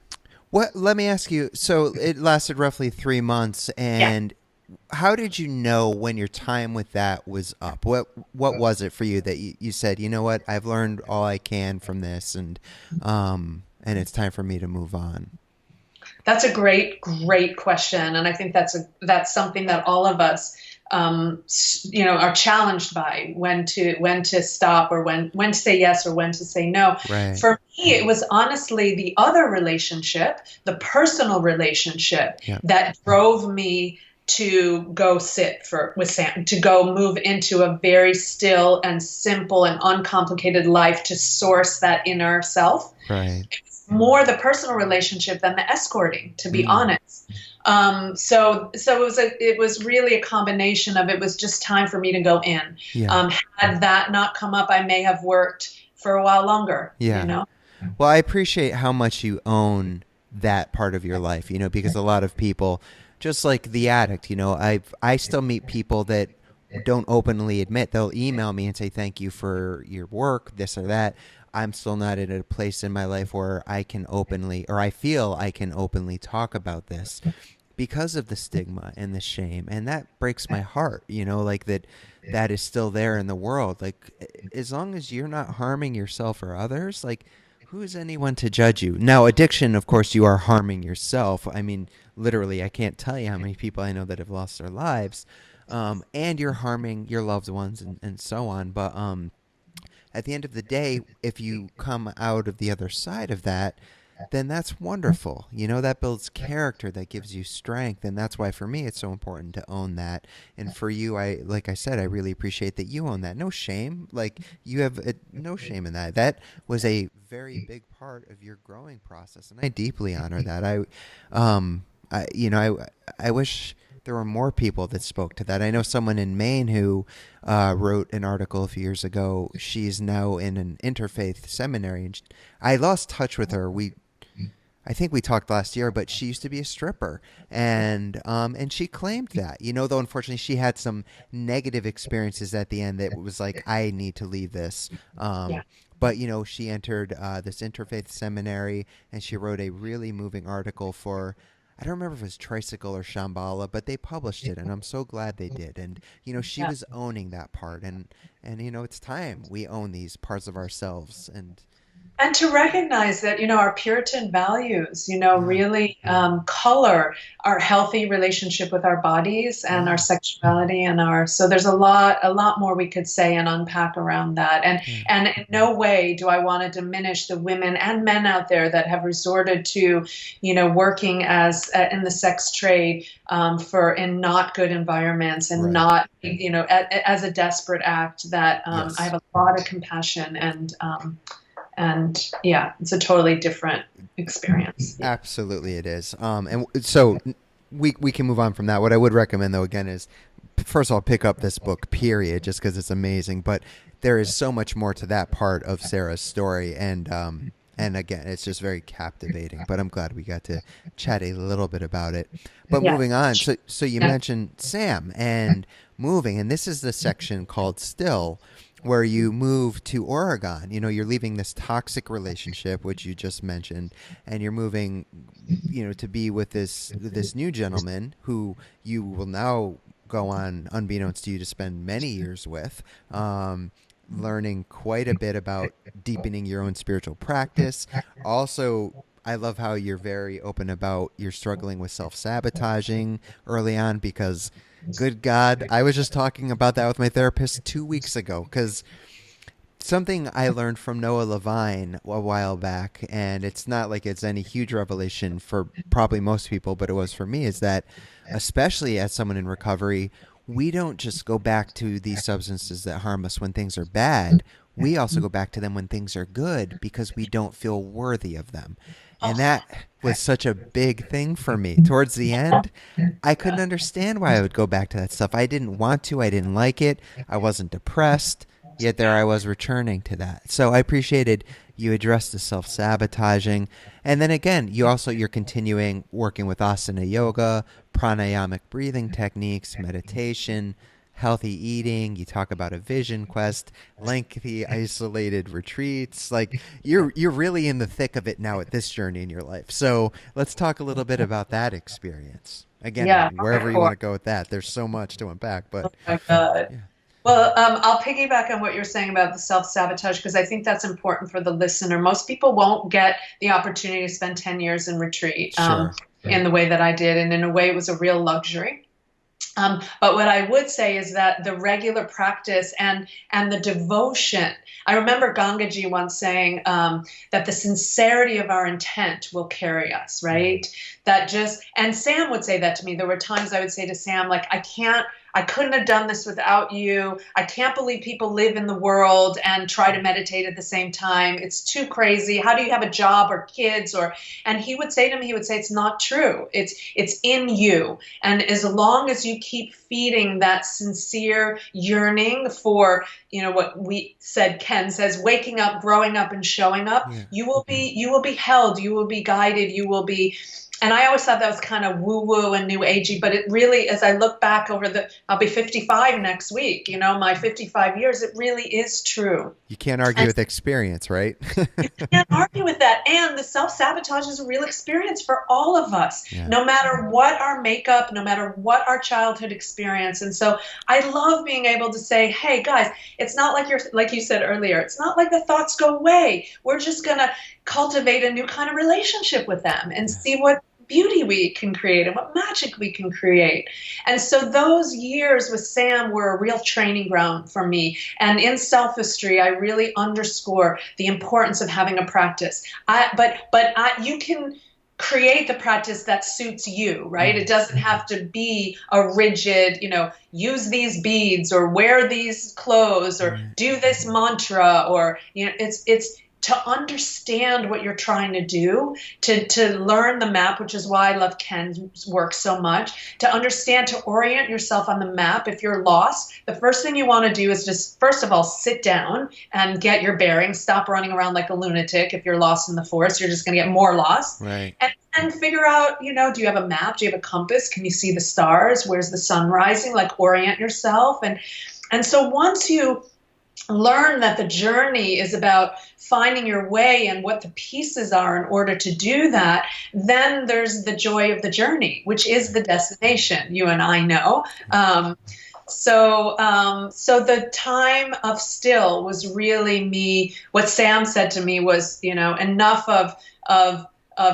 What? Let me ask you. So it lasted roughly 3 months, Yeah. and how did you know when your time with that was up? What was it for you that you said, you know what, I've learned all I can from this, and it's time for me to move on? That's a great question, and I think that's something that all of us, are challenged by when to stop, or when to say yes or when to say no. Right. For me, it was honestly the other relationship, the personal relationship, Yeah. that drove me to go sit with Sam, to go move into a very still and simple and uncomplicated life, to source that inner self. Right. More the personal relationship than the escorting, to be Mm. honest. So it was really a combination of, it was just time for me to go in. Yeah. Had that not come up, I may have worked for a while longer. Yeah. You know. Well, I appreciate how much you own that part of your life, because a lot of people, just like the addict, I still meet people that don't openly admit. They'll email me and say, thank you for your work, this or that. I'm still not at a place in my life where I can openly, or I feel I can openly talk about this because of the stigma and the shame. And that breaks my heart, like that is still there in the world. Like, as long as you're not harming yourself or others, like, who is anyone to judge you? Now, addiction, of course, you are harming yourself. I mean, literally, I can't tell you how many people I know that have lost their lives. And you're harming your loved ones, and so on. But at the end of the day, if you come out of the other side of that, then that's wonderful. That builds character, that gives you strength. And that's why for me, it's so important to own that. And for you, like I said, I really appreciate that you own that. No shame. Like, you have no shame in that. That was a very big part of your growing process. And I deeply honor that. I wish there were more people that spoke to that. I know someone in Maine who wrote an article a few years ago. She's now in an interfaith seminary, and I lost touch with her. I think we talked last year, but she used to be a stripper, and she claimed that, though unfortunately she had some negative experiences at the end that was like, I need to leave this. Yeah. But she entered this interfaith seminary, and she wrote a really moving article for, I don't remember if it was Tricycle or Shambhala, but they published it, and I'm so glad they did. And she Yeah. was owning that part, and it's time we own these parts of ourselves. And to recognize that, our Puritan values, Yeah, really color our healthy relationship with our bodies and our yeah, sexuality, so there's a lot more we could say and unpack around that. And yeah, and in no way do I want to diminish the women and men out there that have resorted to, working as in the sex trade, for in not good environments, and right, not, as a desperate act. That I yes. have a lot of compassion, and yeah, it's a totally different experience. Yeah. Absolutely, it is. And so we can move on from that. What I would recommend, though, again, is first of all, pick up this book, period, just because it's amazing. But there is so much more to that part of Sarah's story, and again, it's just very captivating. But I'm glad we got to chat a little bit about it. But Yeah. moving on, so you Yeah. mentioned Sam and moving, and this is the section called Still, where you move to Oregon. You're leaving this toxic relationship, which you just mentioned, and you're moving, to be with this new gentleman who you will now go on, unbeknownst to you, to spend many years with, learning quite a bit about deepening your own spiritual practice, also I love how you're very open about you're struggling with self-sabotaging early on because, good God, I was just talking about that with my therapist 2 weeks ago because something I learned from Noah Levine a while back, and it's not like it's any huge revelation for probably most people, but it was for me, is that especially as someone in recovery, we don't just go back to these substances that harm us when things are bad. We also go back to them when things are good because we don't feel worthy of them. And Oh, that was such a big thing for me. Towards the end, I couldn't understand why I would go back to that stuff. I didn't want to. I didn't like it. I wasn't depressed. Yet there I was returning to that. So I appreciated you addressed the self-sabotaging. And then again, you're continuing working with asana yoga, pranayamic breathing techniques, meditation, healthy eating. You talk about a vision quest, lengthy isolated retreats. Like you're really in the thick of it now at this journey in your life. So let's talk a little bit about that experience. Again, yeah. wherever you want to go with that. There's so much to unpack, but Oh my God. yeah, Well, I'll piggyback on what you're saying about the self-sabotage because I think that's important for the listener. Most people won't get the opportunity to spend 10 years in retreat sure. in the way that I did. And in a way, it was a real luxury. But what I would say is that the regular practice and the devotion. I remember Gangaji once saying that the sincerity of our intent will carry us, right? That just and Sam would say that to me. There were times I would say to Sam, like, I couldn't have done this without you. I can't believe people live in the world and try to meditate at the same time. It's too crazy. How do you have a job or kids and he would say to me, it's not true. It's in you. And as long as you keep feeding that sincere yearning for, what we said, Ken says, waking up, growing up, and showing up, Yeah. you will be held, you will be guided, you will be. And I always thought that was kind of woo-woo and new agey, but it really, as I look back I'll be 55 next week, my 55 years, it really is true. You can't argue And with experience, right? you can't argue with that. And the self-sabotage is a real experience for all of us, Yeah. no matter what our makeup, no matter what our childhood experience. And so I love being able to say, hey, guys, it's not like you said earlier, it's not like the thoughts go away. We're just going to cultivate a new kind of relationship with them and see what beauty we can create and what magic we can create. And so those years with Sam were a real training ground for me. And in Selfistry, I really underscore the importance of having a practice. You can create the practice that suits you, right? It doesn't have to be a rigid, use these beads or wear these clothes or do this mantra or, it's to understand what you're trying to do, to learn the map, which is why I love Ken's work so much, to understand, to orient yourself on the map. If you're lost, the first thing you want to do is just, first of all, sit down and get your bearings. Stop running around like a lunatic. If you're lost in the forest, you're just going to get more lost. Right. And figure out, do you have a map? Do you have a compass? Can you see the stars? Where's the sun rising? Like, orient yourself. And so once you learn that the journey is about finding your way and what the pieces are in order to do that, then there's the joy of the journey, which is the destination, you and I know. So the time of still was really me. What Sam said to me was, enough of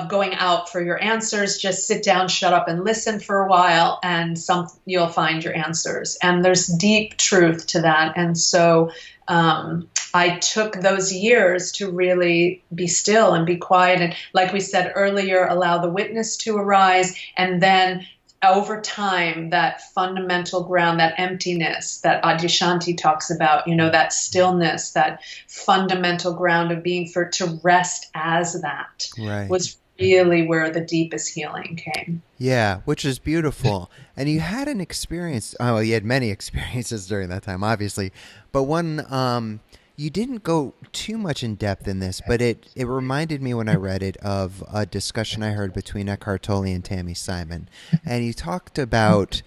going out for your answers. Just sit down, shut up, and listen for a while, and you'll find your answers. And there's deep truth to that. And so I took those years to really be still and be quiet. And like we said earlier, allow the witness to arise. And then over time, that fundamental ground, that emptiness that Adyashanti talks about, that stillness, that fundamental ground of being to rest as that was really where the deepest healing came. Yeah, which is beautiful. And you had an experience. Oh, you had many experiences during that time, obviously. But one, you didn't go too much in depth in this, but it reminded me when I read it of a discussion I heard between Eckhart Tolle and Tammy Simon. And you talked about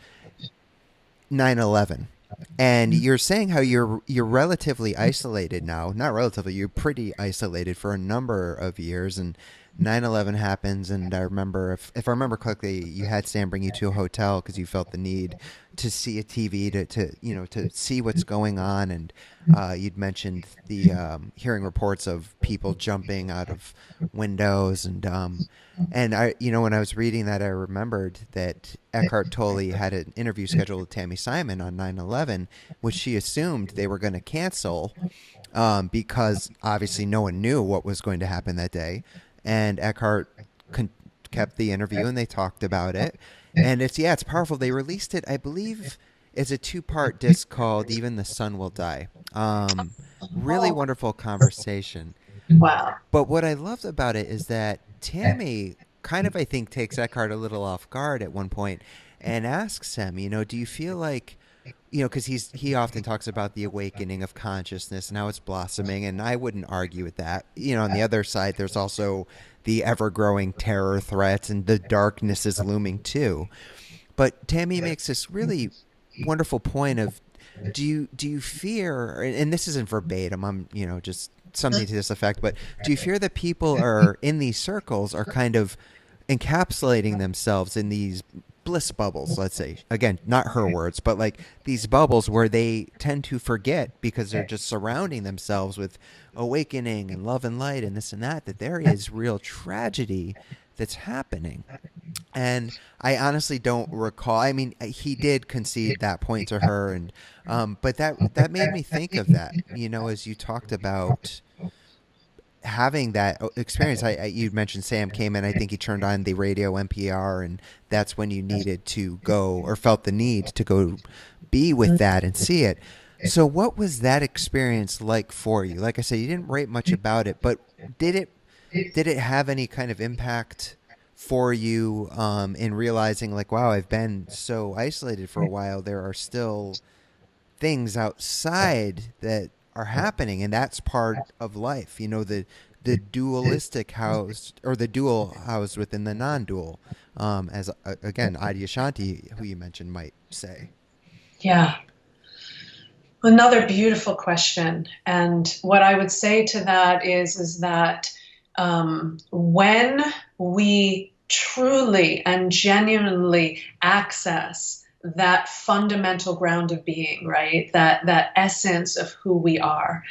9/11. And you're saying how you're relatively isolated now. Not relatively, you're pretty isolated for a number of years. And 9/11 happens, and I remember, if I remember correctly, you had Sam bring you to a hotel because you felt the need to see a TV to see what's going on, and you'd mentioned the hearing reports of people jumping out of windows, and I, when I was reading that, I remembered that Eckhart Tolle had an interview scheduled with Tammy Simon on 9/11, which she assumed they were going to cancel because obviously no one knew what was going to happen that day. And Eckhart kept the interview and they talked about it. And it's powerful. They released it, I believe, as a two-part disc called Even the Sun Will Die. Really wonderful conversation. Wow. But what I loved about it is that Tammy kind of, I think, takes Eckhart a little off guard at one point and asks him, do you feel like, because he often talks about the awakening of consciousness and how it's blossoming, and I wouldn't argue with that. On the other side, there's also the ever-growing terror threats, and the darkness is looming too. But Tammy makes this really wonderful point of, do you fear, and this isn't verbatim, I'm just something to this effect, but do you fear that people are in these circles are kind of encapsulating themselves in these bliss bubbles, let's say, again, not her words, but like these bubbles where they tend to forget, because they're just surrounding themselves with awakening and love and light and this and that there is real tragedy that's happening. And I honestly don't recall. I mean, he did concede that point to her, and but that made me think of that. As you talked about having that experience. You mentioned Sam came in. I think he turned on the radio NPR, and that's when you needed to go, or felt the need to go be with that and see it. So, what was that experience like for you? Like I said, you didn't write much about it, but did it have any kind of impact for you in realizing, like, wow, I've been so isolated for a while. There are still things outside that are happening, and that's part of life. The dualistic house, or the dual house within the non-dual, as again Adyashanti, who you mentioned, might say. Yeah. Another beautiful question. And what I would say to that is that when we truly and genuinely access that fundamental ground of being, right? That essence of who we are.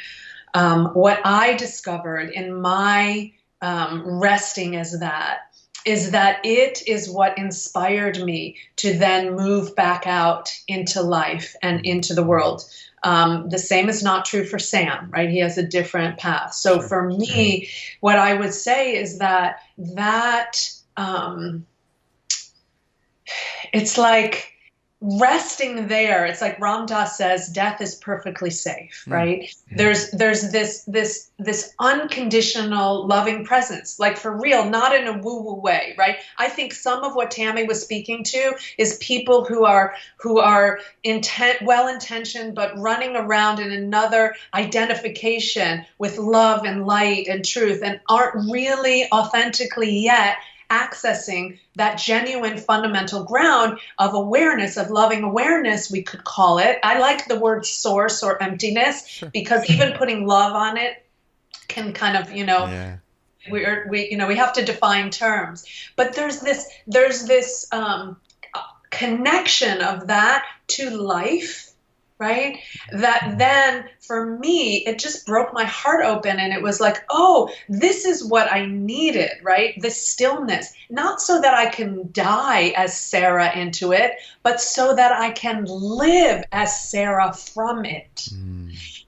What I discovered in my resting as that is that it is what inspired me to then move back out into life and into the world. The same is not true for Sam, right? He has a different path. So for me, what I would say is that it's like resting there. It's like Ram Dass says, death is perfectly safe, right? There's this unconditional loving presence, like for real, not in a woo-woo way, right? I think some of what Tammy was speaking to is people who are well-intentioned, but running around in another identification with love and light and truth, and aren't really authentically yet accessing that genuine fundamental ground of awareness, of loving awareness, we could call it. I like the word source or emptiness, because even putting love on it can kind of, we have to define terms. But there's this connection of that to life, right? That then for me, it just broke my heart open, and it was like, oh, this is what I needed, right? This stillness, not so that I can die as Sarah into it, but so that I can live as Sarah from it.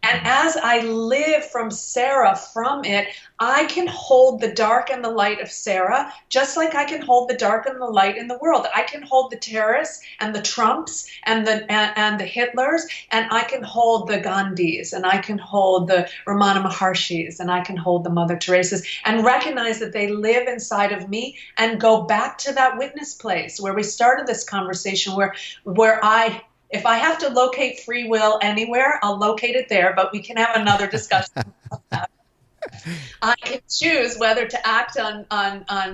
And as I live from Sarah from it, I can hold the dark and the light of Sarah, just like I can hold the dark and the light in the world. I can hold the terrorists and the Trumps and the Hitlers, and I can hold the Gandhis, and I can hold the Ramana Maharshis, and I can hold the Mother Teresas, and recognize that they live inside of me, and go back to that witness place where we started this conversation, where if I have to locate free will anywhere, I'll locate it there, but we can have another discussion about that. I can choose whether to act on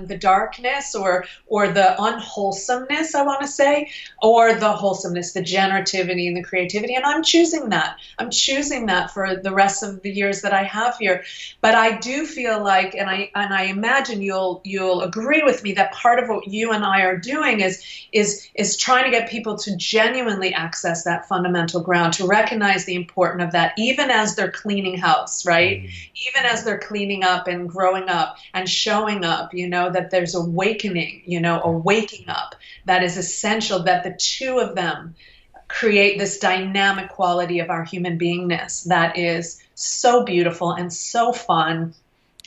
the darkness or the unwholesomeness, I want to say, or the wholesomeness, the generativity and the creativity. And I'm choosing that. I'm choosing that for the rest of the years that I have here. But I do feel like, and I imagine you'll agree with me, that part of what you and I are doing is trying to get people to genuinely access that fundamental ground, to recognize the importance of that, even as they're cleaning house, right? Even as they're cleaning up and growing up and showing up, that there's awakening, a waking up that is essential, that the two of them create this dynamic quality of our human beingness that is so beautiful and so fun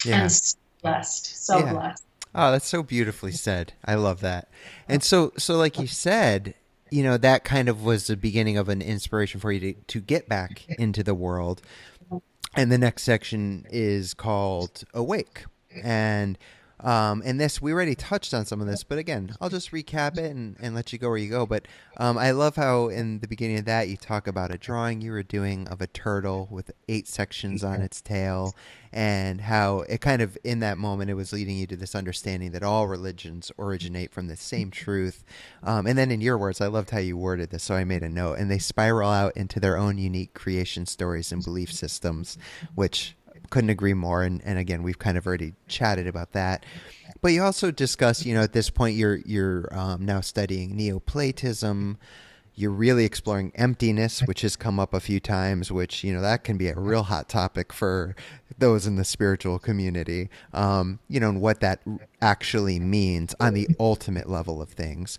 and so blessed, so blessed. Oh, that's so beautifully said. I love that. And so like you said, that kind of was the beginning of an inspiration for you to get back into the world. And the next section is called Awake. And this, we already touched on some of this, but again, I'll just recap it and let you go where you go. But I love how in the beginning of that, you talk about a drawing you were doing of a turtle with 8 sections on its tail, and how it kind of, in that moment, it was leading you to this understanding that all religions originate from the same truth. And then in your words, I loved how you worded this, so I made a note, and they spiral out into their own unique creation stories and belief systems, which couldn't agree more. And again, we've kind of already chatted about that. But you also discuss, at this point, you're now studying Neoplatism. You're really exploring emptiness, which has come up a few times, which, that can be a real hot topic for those in the spiritual community, and what that actually means on the ultimate level of things.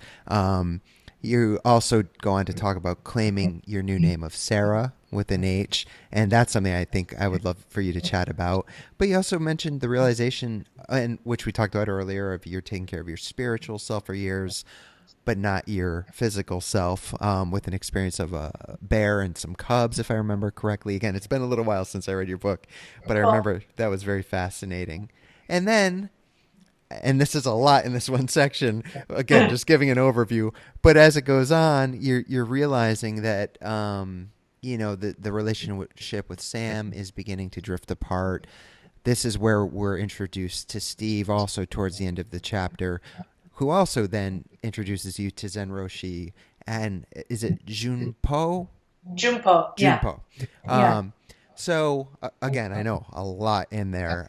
You also go on to talk about claiming your new name of Sarah with an H, and that's something I think I would love for you to chat about. But you also mentioned the realization, and which we talked about earlier, of you're taking care of your spiritual self for years, but not your physical self, with an experience of a bear and some cubs, if I remember correctly. Again, it's been a little while since I read your book, but I remember that was very fascinating. And then, and this is a lot in this one section, again, just giving an overview, but as it goes on, you're realizing that, the relationship with Sam is beginning to drift apart. This is where we're introduced to Steve also towards the end of the chapter, who also then introduces you to Zen Roshi, and is it Junpo? Junpo, yeah. So, again, I know a lot in there,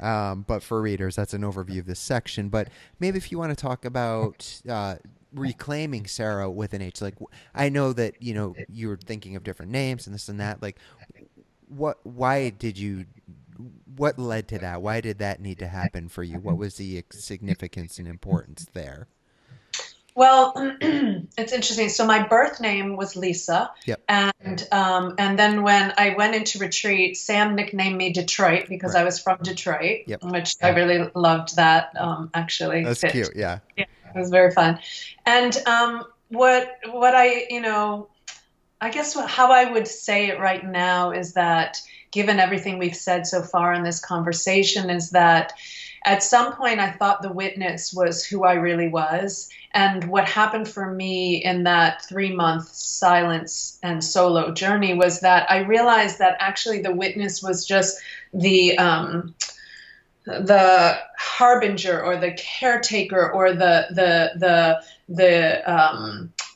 but for readers, that's an overview of this section. But maybe if you want to talk about reclaiming Sarah with an H, like, I know that, you were thinking of different names and this and that. Like, what led to that? Why did that need to happen for you? What was the significance and importance there? Well, it's interesting. So my birth name was Lisa, yep. and then when I went into retreat, Sam nicknamed me Detroit because I was from Detroit, yep. which I really loved that. Actually, that's cute. Yeah, it was very fun. And what I I guess how I would say it right now is that, given everything we've said so far in this conversation, is that at some point I thought the witness was who I really was. And what happened for me in that 3-month silence and solo journey was that I realized that actually the witness was just the harbinger or the caretaker or the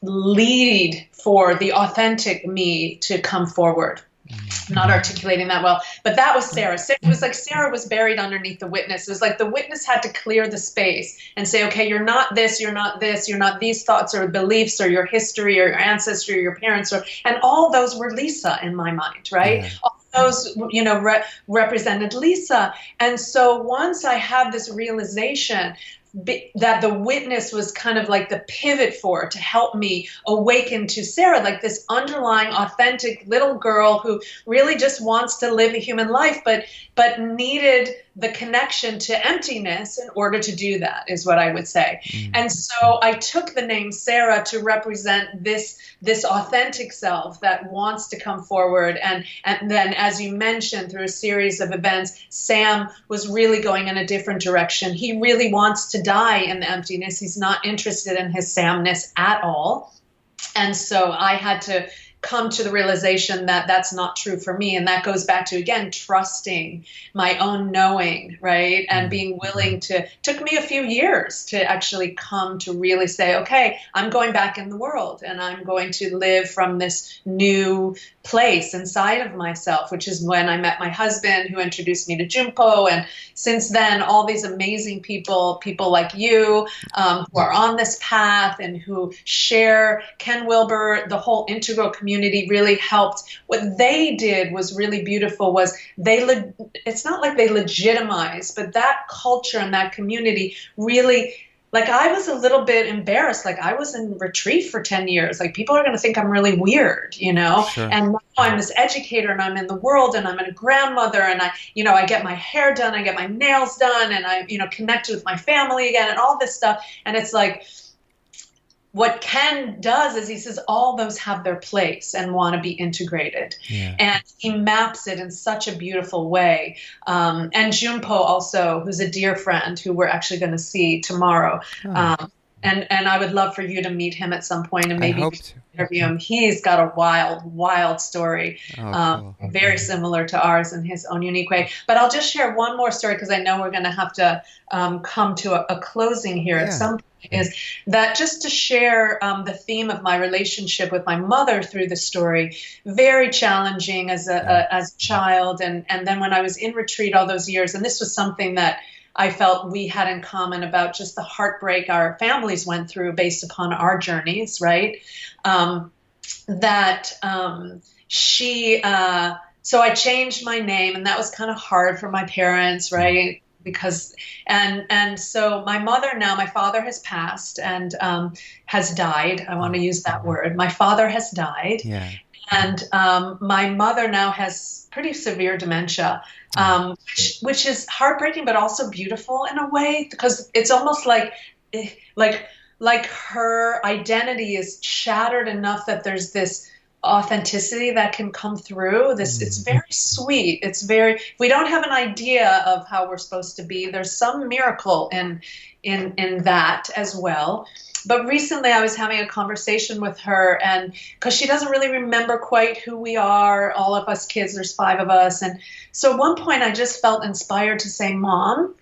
lead for the authentic me to come forward. I'm not articulating that well, but that was Sarah. It was like Sarah was buried underneath the witness. It was like the witness had to clear the space and say, okay, you're not this, you're not this, you're not these thoughts or beliefs or your history or your ancestry or your parents, and all those were Lisa in my mind, right? Yeah. All those, represented Lisa. And so once I had this realization that the witness was kind of like the pivot to help me awaken to Sarah, like this underlying authentic little girl who really just wants to live a human life, but needed the connection to emptiness in order to do that, is what I would say. And so I took the name Sarah to represent this authentic self that wants to come forward. And then, as you mentioned, through a series of events, Sam was really going in a different direction. He really wants to die in the emptiness. He's not interested in his Samness at all. And so I had to come to the realization that that's not true for me. And that goes back to, again, trusting my own knowing, right? And being willing to, took me a few years to actually come to really say, okay, I'm going back in the world and I'm going to live from this new place inside of myself, which is when I met my husband, who introduced me to Junpo. And since then, all these amazing people like you, who are on this path and who share, Ken Wilber, the whole integral community really helped. What they did was really beautiful, was it's not like they legitimized, but that culture and that community really, like, I was a little bit embarrassed. Like, I was in retreat for 10 years. Like, people are going to think I'm really weird, you know? Sure. And now I'm this educator and I'm in the world and I'm a grandmother and I get my hair done, I get my nails done, and I, connected with my family again and all this stuff. And it's like, what Ken does is he says all those have their place and want to be integrated. Yeah. And he maps it in such a beautiful way. And Junpo also, who's a dear friend who we're actually going to see tomorrow. Oh. And I would love for you to meet him at some point and maybe interview him. He's got a wild story, cool. Very similar to ours in his own unique way. But I'll just share one more story because I know we're going to have to come to a closing here at some point. Is that just to share the theme of my relationship with my mother through the story, very challenging as a child. And then when I was in retreat all those years, and this was something that I felt we had in common about just the heartbreak our families went through based upon our journeys, right? So I changed my name, and that was kind of hard for my parents, right? Because, and so my mother now, my father has passed and has died. I want to use that word. My father has died. Yeah. And my mother now has pretty severe dementia, which is heartbreaking, but also beautiful in a way, because it's almost like her identity is shattered enough that there's this authenticity that can come through. It's very sweet. We don't have an idea of how we're supposed to be. There's some miracle in that as well. But recently I was having a conversation with her, and because she doesn't really remember quite who we are, all of us kids, there's 5 of us. And so at one point I just felt inspired to say, Mom,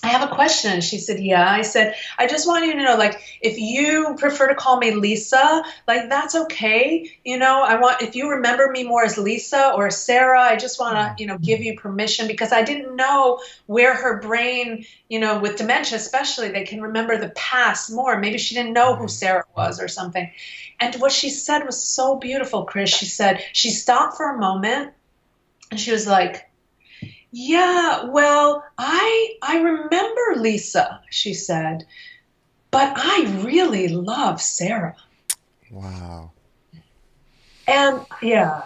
I have a question. And she said, yeah. I said, I just want you to know, like, if you prefer to call me Lisa, like, that's okay. If you remember me more as Lisa or Sarah, I just want to, give you permission, because I didn't know where her brain, with dementia especially, they can remember the past more. Maybe she didn't know who Sarah was or something. And what she said was so beautiful, Chris. She said, she stopped for a moment and she was like, yeah, well, I remember Lisa, she said, but I really love Sarah. Wow. And yeah.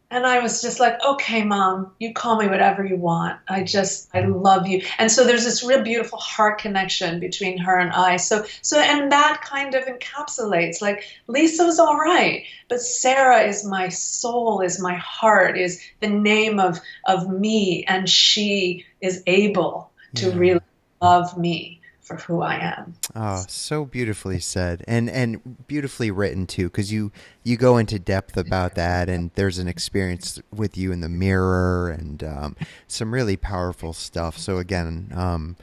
And I was just like, okay, Mom, you call me whatever you want. I love you. And so there's this real beautiful heart connection between her and I. So and that kind of encapsulates, like, Lisa was all right, but Sarah is my soul, is my heart, is the name of me. And she is able to really love me for who I am. Oh, so beautifully said, and beautifully written too, because you go into depth about that, and there's an experience with you in the mirror, and some really powerful stuff. So again,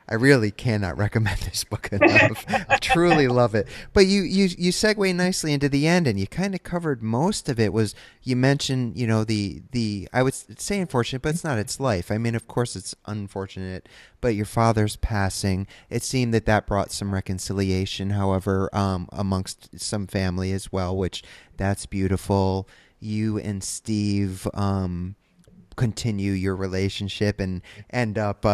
I really cannot recommend this book enough. I truly love it. But you segue nicely into the end, and you kind of covered most of it. You mentioned, the I would say unfortunate, but it's not. It's life. I mean, of course, it's unfortunate. But your father's passing, it seemed that brought some reconciliation. However, amongst some family as well, which that's beautiful. You and Steve continue your relationship and end up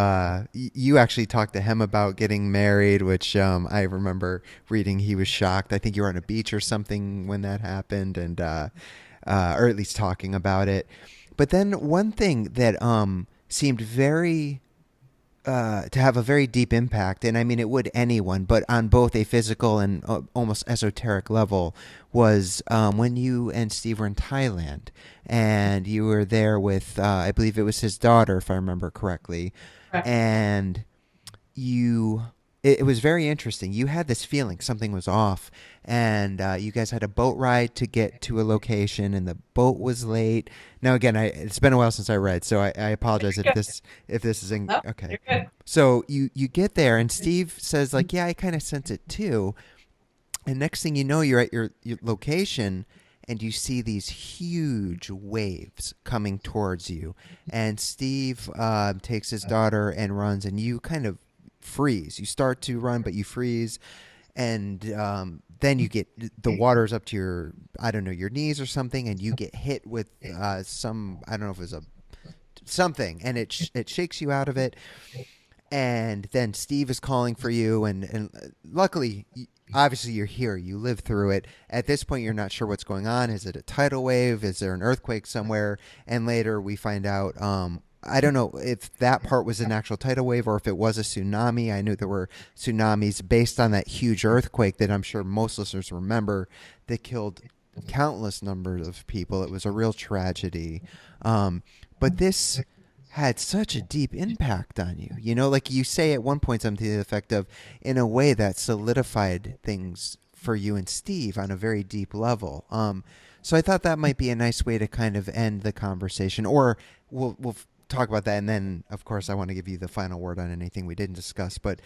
you actually talked to him about getting married, which I remember reading he was shocked. I think you were on a beach or something when that happened, and or at least talking about it. But then one thing that seemed very to have a very deep impact, and I mean it would anyone, but on both a physical and almost esoteric level, was when you and Steve were in Thailand, and you were there with, I believe it was his daughter, if I remember correctly, and you it was very interesting. You had this feeling something was off, and you guys had a boat ride to get to a location, and the boat was late. Now, again, it's been a while since I read, so I apologize if this is No, okay. you're good. So you get there, and Steve says like, "Yeah, I kind of sense it too." And next thing you know, you're at your location, and you see these huge waves coming towards you. And Steve takes his daughter and runs, and you kind of freeze. You start to run, but you freeze, and then you get the water's up to your, I don't know, your knees or something, and you get hit with some, I don't know if it was a something, and it shakes you out of it. And then Steve is calling for you, and luckily, obviously you're here. You live through it. At this point, you're not sure what's going on. Is it a tidal wave? Is there an earthquake somewhere? And later we find out. I don't know if that part was an actual tidal wave or if it was a tsunami. I knew there were tsunamis based on that huge earthquake that I'm sure most listeners remember that killed countless numbers of people. It was a real tragedy. But this had such a deep impact on you. You know, like you say at one point something to the effect of, in a way that solidified things for you and Steve on a very deep level. So I thought that might be a nice way to kind of end the conversation, or we'll talk about that. And then of course I want to give you the final word on anything we didn't discuss, but,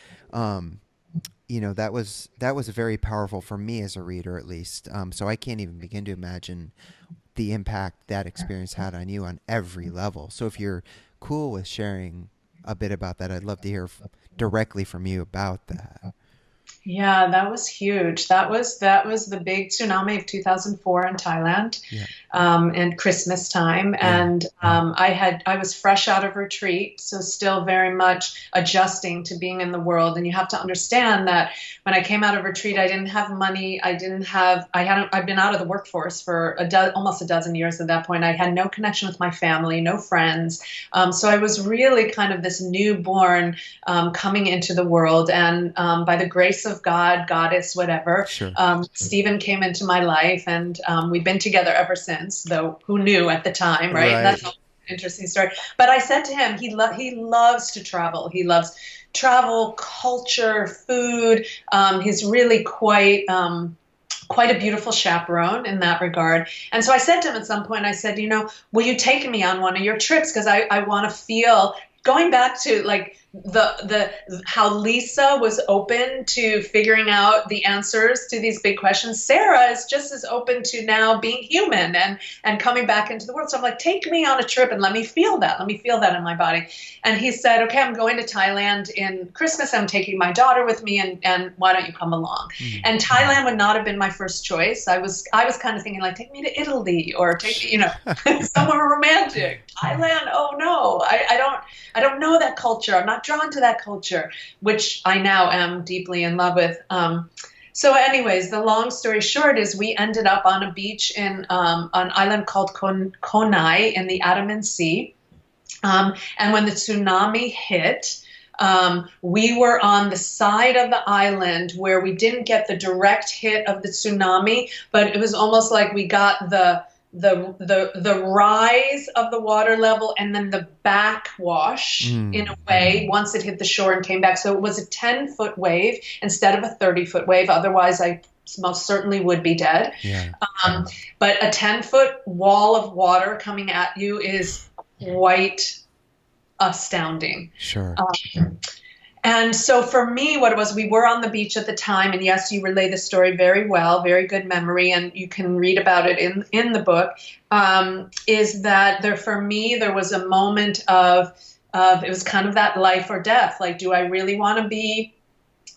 you know, that was very powerful for me as a reader, at least. So I can't even begin to imagine the impact that experience had on you on every level. So if you're cool with sharing a bit about that, I'd love to hear directly from you about that. Yeah, that was huge. That was the big tsunami of 2004 in Thailand, Yeah. and Christmas time. Yeah. And I was fresh out of retreat, so still very much adjusting to being in the world. And you have to understand that when I came out of retreat, I didn't have money. I'd been out of the workforce for almost a dozen years at that point. I had no connection with my family, no friends. So I was really kind of this newborn coming into the world. And by the grace of God, goddess, whatever, Sure. Stephen came into my life, and we've been together ever since, though who knew at the time, right? Right. That's an interesting story. But I said to him, he loves to travel. He loves travel, culture, food. He's really quite a beautiful chaperone in that regard. And so I said to him at some point, I said, you know, will you take me on one of your trips? Because I want to feel, going back to like the how Lisa was open to figuring out the answers to these big questions. Sarah is just as open to now being human and coming back into the world. So I'm like, take me on a trip and let me feel that. Let me feel that in my body. And he said, okay, I'm going to Thailand in Christmas. I'm taking my daughter with me, and why don't you come along? Mm-hmm. And Thailand would not have been my first choice. I was kind of thinking like, take me to Italy or take me, you know, somewhere romantic. Thailand, oh no, I don't know that culture. I'm not drawn to that culture, which I now am deeply in love with. So anyways, the long story short is we ended up on a beach in an island called Konai in the Andaman Sea. And when the tsunami hit, we were on the side of the island where we didn't get the direct hit of the tsunami, but it was almost like we got the rise of the water level and then the backwash in a way once it hit the shore and came back. So it was a 10-foot wave instead of a 30-foot wave. Otherwise, I most certainly would be dead. Yeah. But a 10-foot wall of water coming at you is quite astounding. Sure. And so for me, what it was, we were on the beach at the time, and yes, you relay the story very well, very good memory, and you can read about it in the book, is that for me, there was a moment of it was kind of that life or death. Like, do I really want to be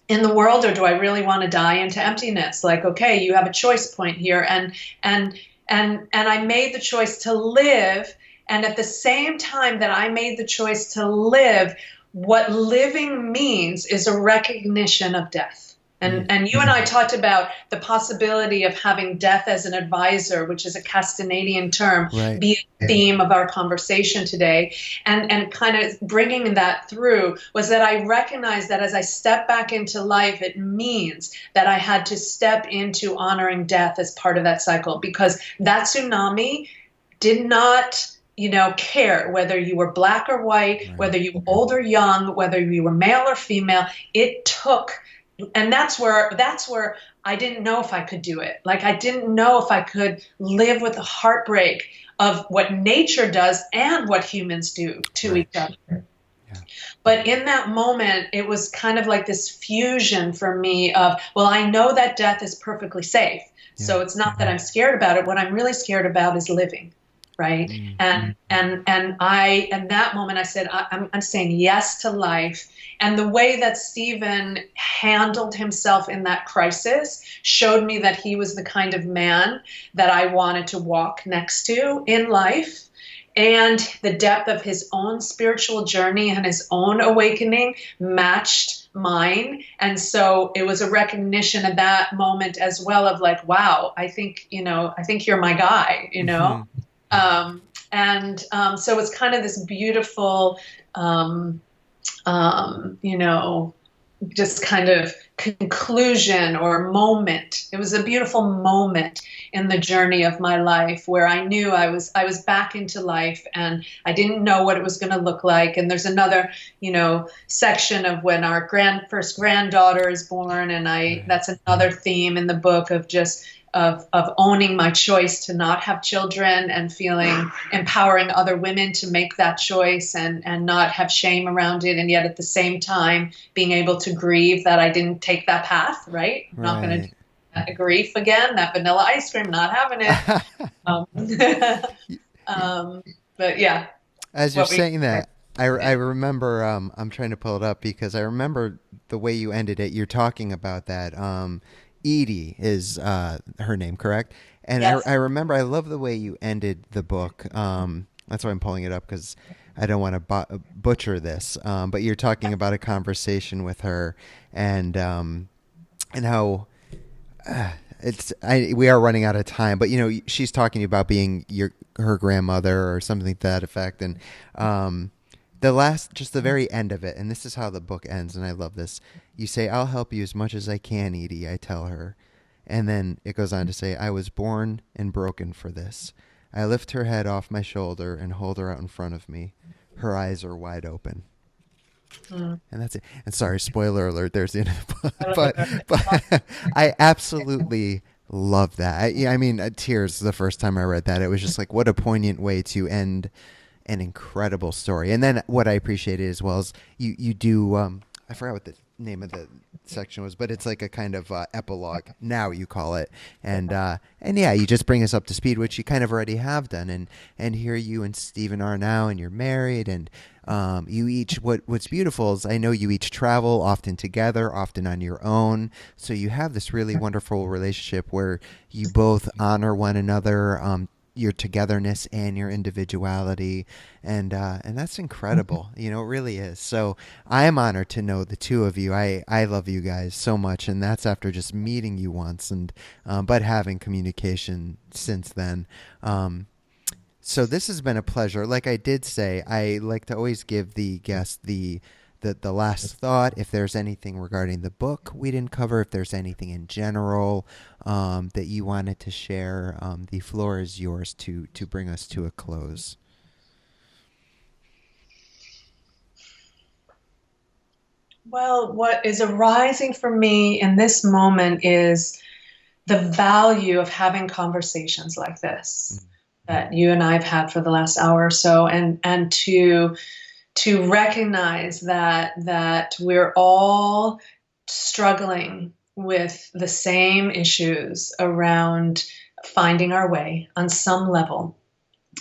in the world, or do I really want to die into emptiness? Like, okay, you have a choice point here. And I made the choice to live. And at the same time that I made the choice to live, what living means is a recognition of death. And you and I talked about the possibility of having death as an advisor, which is a Castanadian term, right, be a theme of our conversation today. And kind of bringing that through was that I recognized that as I step back into life, it means that I had to step into honoring death as part of that cycle, because that tsunami did not care, whether you were black or white, whether you were old or young, whether you were male or female. It took, and that's where I didn't know if I could do it. Like, I didn't know if I could live with the heartbreak of what nature does and what humans do to each other. Yeah. But in that moment, it was kind of like this fusion for me of, well, I know that death is perfectly safe. Yeah. So it's not that I'm scared about it. What I'm really scared about is living. Right. Mm-hmm. And I, in that moment, I said, I'm saying yes to life. And the way that Stephen handled himself in that crisis showed me that he was the kind of man that I wanted to walk next to in life. And the depth of his own spiritual journey and his own awakening matched mine. And so it was a recognition at that moment as well of like, wow, I think you're my guy, Mm-hmm. So it's kind of this beautiful, just kind of conclusion or moment. It was a beautiful moment in the journey of my life where I knew I was back into life, and I didn't know what it was going to look like. And there's another, section of when our first granddaughter is born, and that's another theme in the book of just of owning my choice to not have children and empowering other women to make that choice and not have shame around it. And yet at the same time, being able to grieve that I didn't take that path, right? I'm not going to do that grief again, that vanilla ice cream, not having it. But yeah. As you're saying that, I remember, I'm trying to pull it up because I remember the way you ended it. You're talking about that, Edie is her name, correct? And yes. I remember, I love the way you ended the book. That's why I'm pulling it up, because I don't want to butcher this. But you're talking about a conversation with her, and how we are running out of time. But she's talking about being her grandmother or something to that effect, and the very end of it, and this is how the book ends, and I love this. You say, "I'll help you as much as I can, Edie," I tell her. And then it goes on to say, "I was born and broken for this. I lift her head off my shoulder and hold her out in front of me. Her eyes are wide open." And that's it. And sorry, spoiler alert, there's the end of the book. But I absolutely love that. I mean, tears the first time I read that. It was just like, what a poignant way to end an incredible story. And then what I appreciated as well is you do, I forgot what the name of the section was, but it's like a kind of epilogue, now you call it. And yeah, you just bring us up to speed, which you kind of already have done. And here you and Stephen are now, and you're married, and you each, what's beautiful is I know you each travel, often together, often on your own. So you have this really wonderful relationship where you both honor one another, your togetherness and your individuality, and that's incredible. It really is. So I am honored to know the two of you. I love you guys so much, and that's after just meeting you once, and but having communication since then. So this has been a pleasure. Like I did say, I like to always give the guest the last thought. If there's anything regarding the book we didn't cover, if there's anything in general that you wanted to share, the floor is yours to bring us to a close. Well, what is arising for me in this moment is the value of having conversations like this that you and I have had for the last hour or so, and to recognize that we're all struggling with the same issues around finding our way on some level.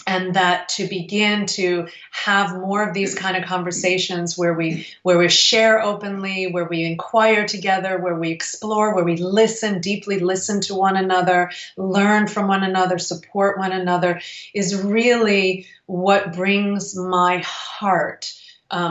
And that to begin to have more of these kind of conversations where we share openly, where we inquire together, where we explore, where we deeply listen to one another, learn from one another, support one another, is really what brings my heart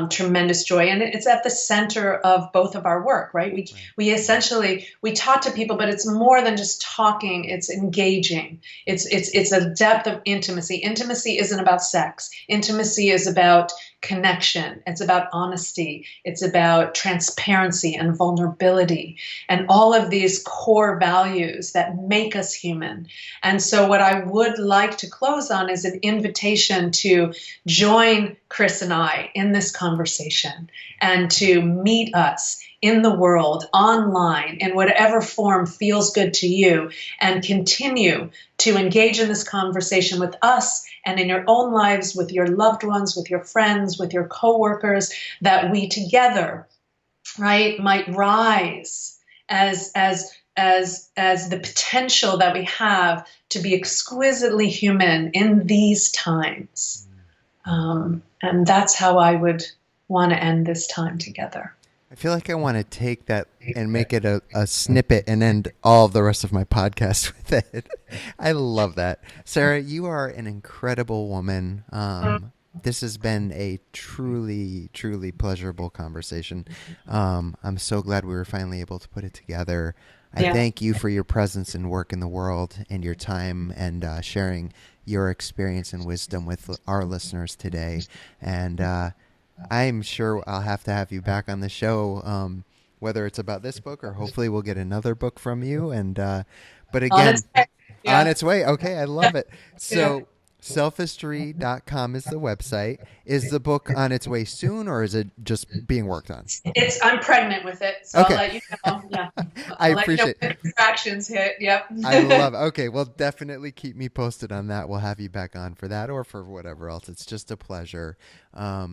tremendous joy. And it's at the center of both of our work, right? We essentially, we talk to people, but it's more than just talking, it's engaging. It's a depth of intimacy. Intimacy isn't about sex. Intimacy is about connection. It's about honesty. It's about transparency and vulnerability and all of these core values that make us human. And so what I would like to close on is an invitation to join Chris and I in this conversation and to meet us in the world, online, in whatever form feels good to you, and continue to engage in this conversation with us and in your own lives, with your loved ones, with your friends, with your coworkers, that we together, right, might rise as the potential that we have to be exquisitely human in these times. And that's how I would want to end this time together. I feel like I want to take that and make it a snippet and end all of the rest of my podcast with it. I love that. Sarah, you are an incredible woman. This has been a truly, truly pleasurable conversation. I'm so glad we were finally able to put it together. I thank you for your presence and work in the world and your time and sharing your experience and wisdom with our listeners today. And I'm sure I'll have to have you back on the show, whether it's about this book or hopefully we'll get another book from you. And but again, on its way. Okay, I love it. So selfistry.com is the website. Is the book on its way soon, or is it just being worked on? I'm pregnant with it, so okay. I'll let you know. Yeah, I appreciate it. Contractions hit. Yep. I love it. Okay, well, definitely keep me posted on that. We'll have you back on for that or for whatever else. It's just a pleasure.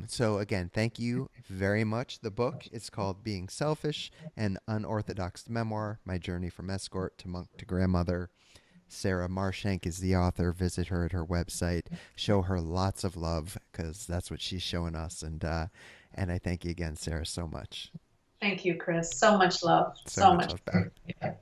So again, thank you very much. The book is called Being Selfish, an Unorthodox Memoir, My Journey from Escort to Monk to Grandmother. Sarah Marshank is the author. Visit her at her website. Show her lots of love because that's what she's showing us. And I thank you again, Sarah, so much. Thank you, Chris. So much love. So much love back.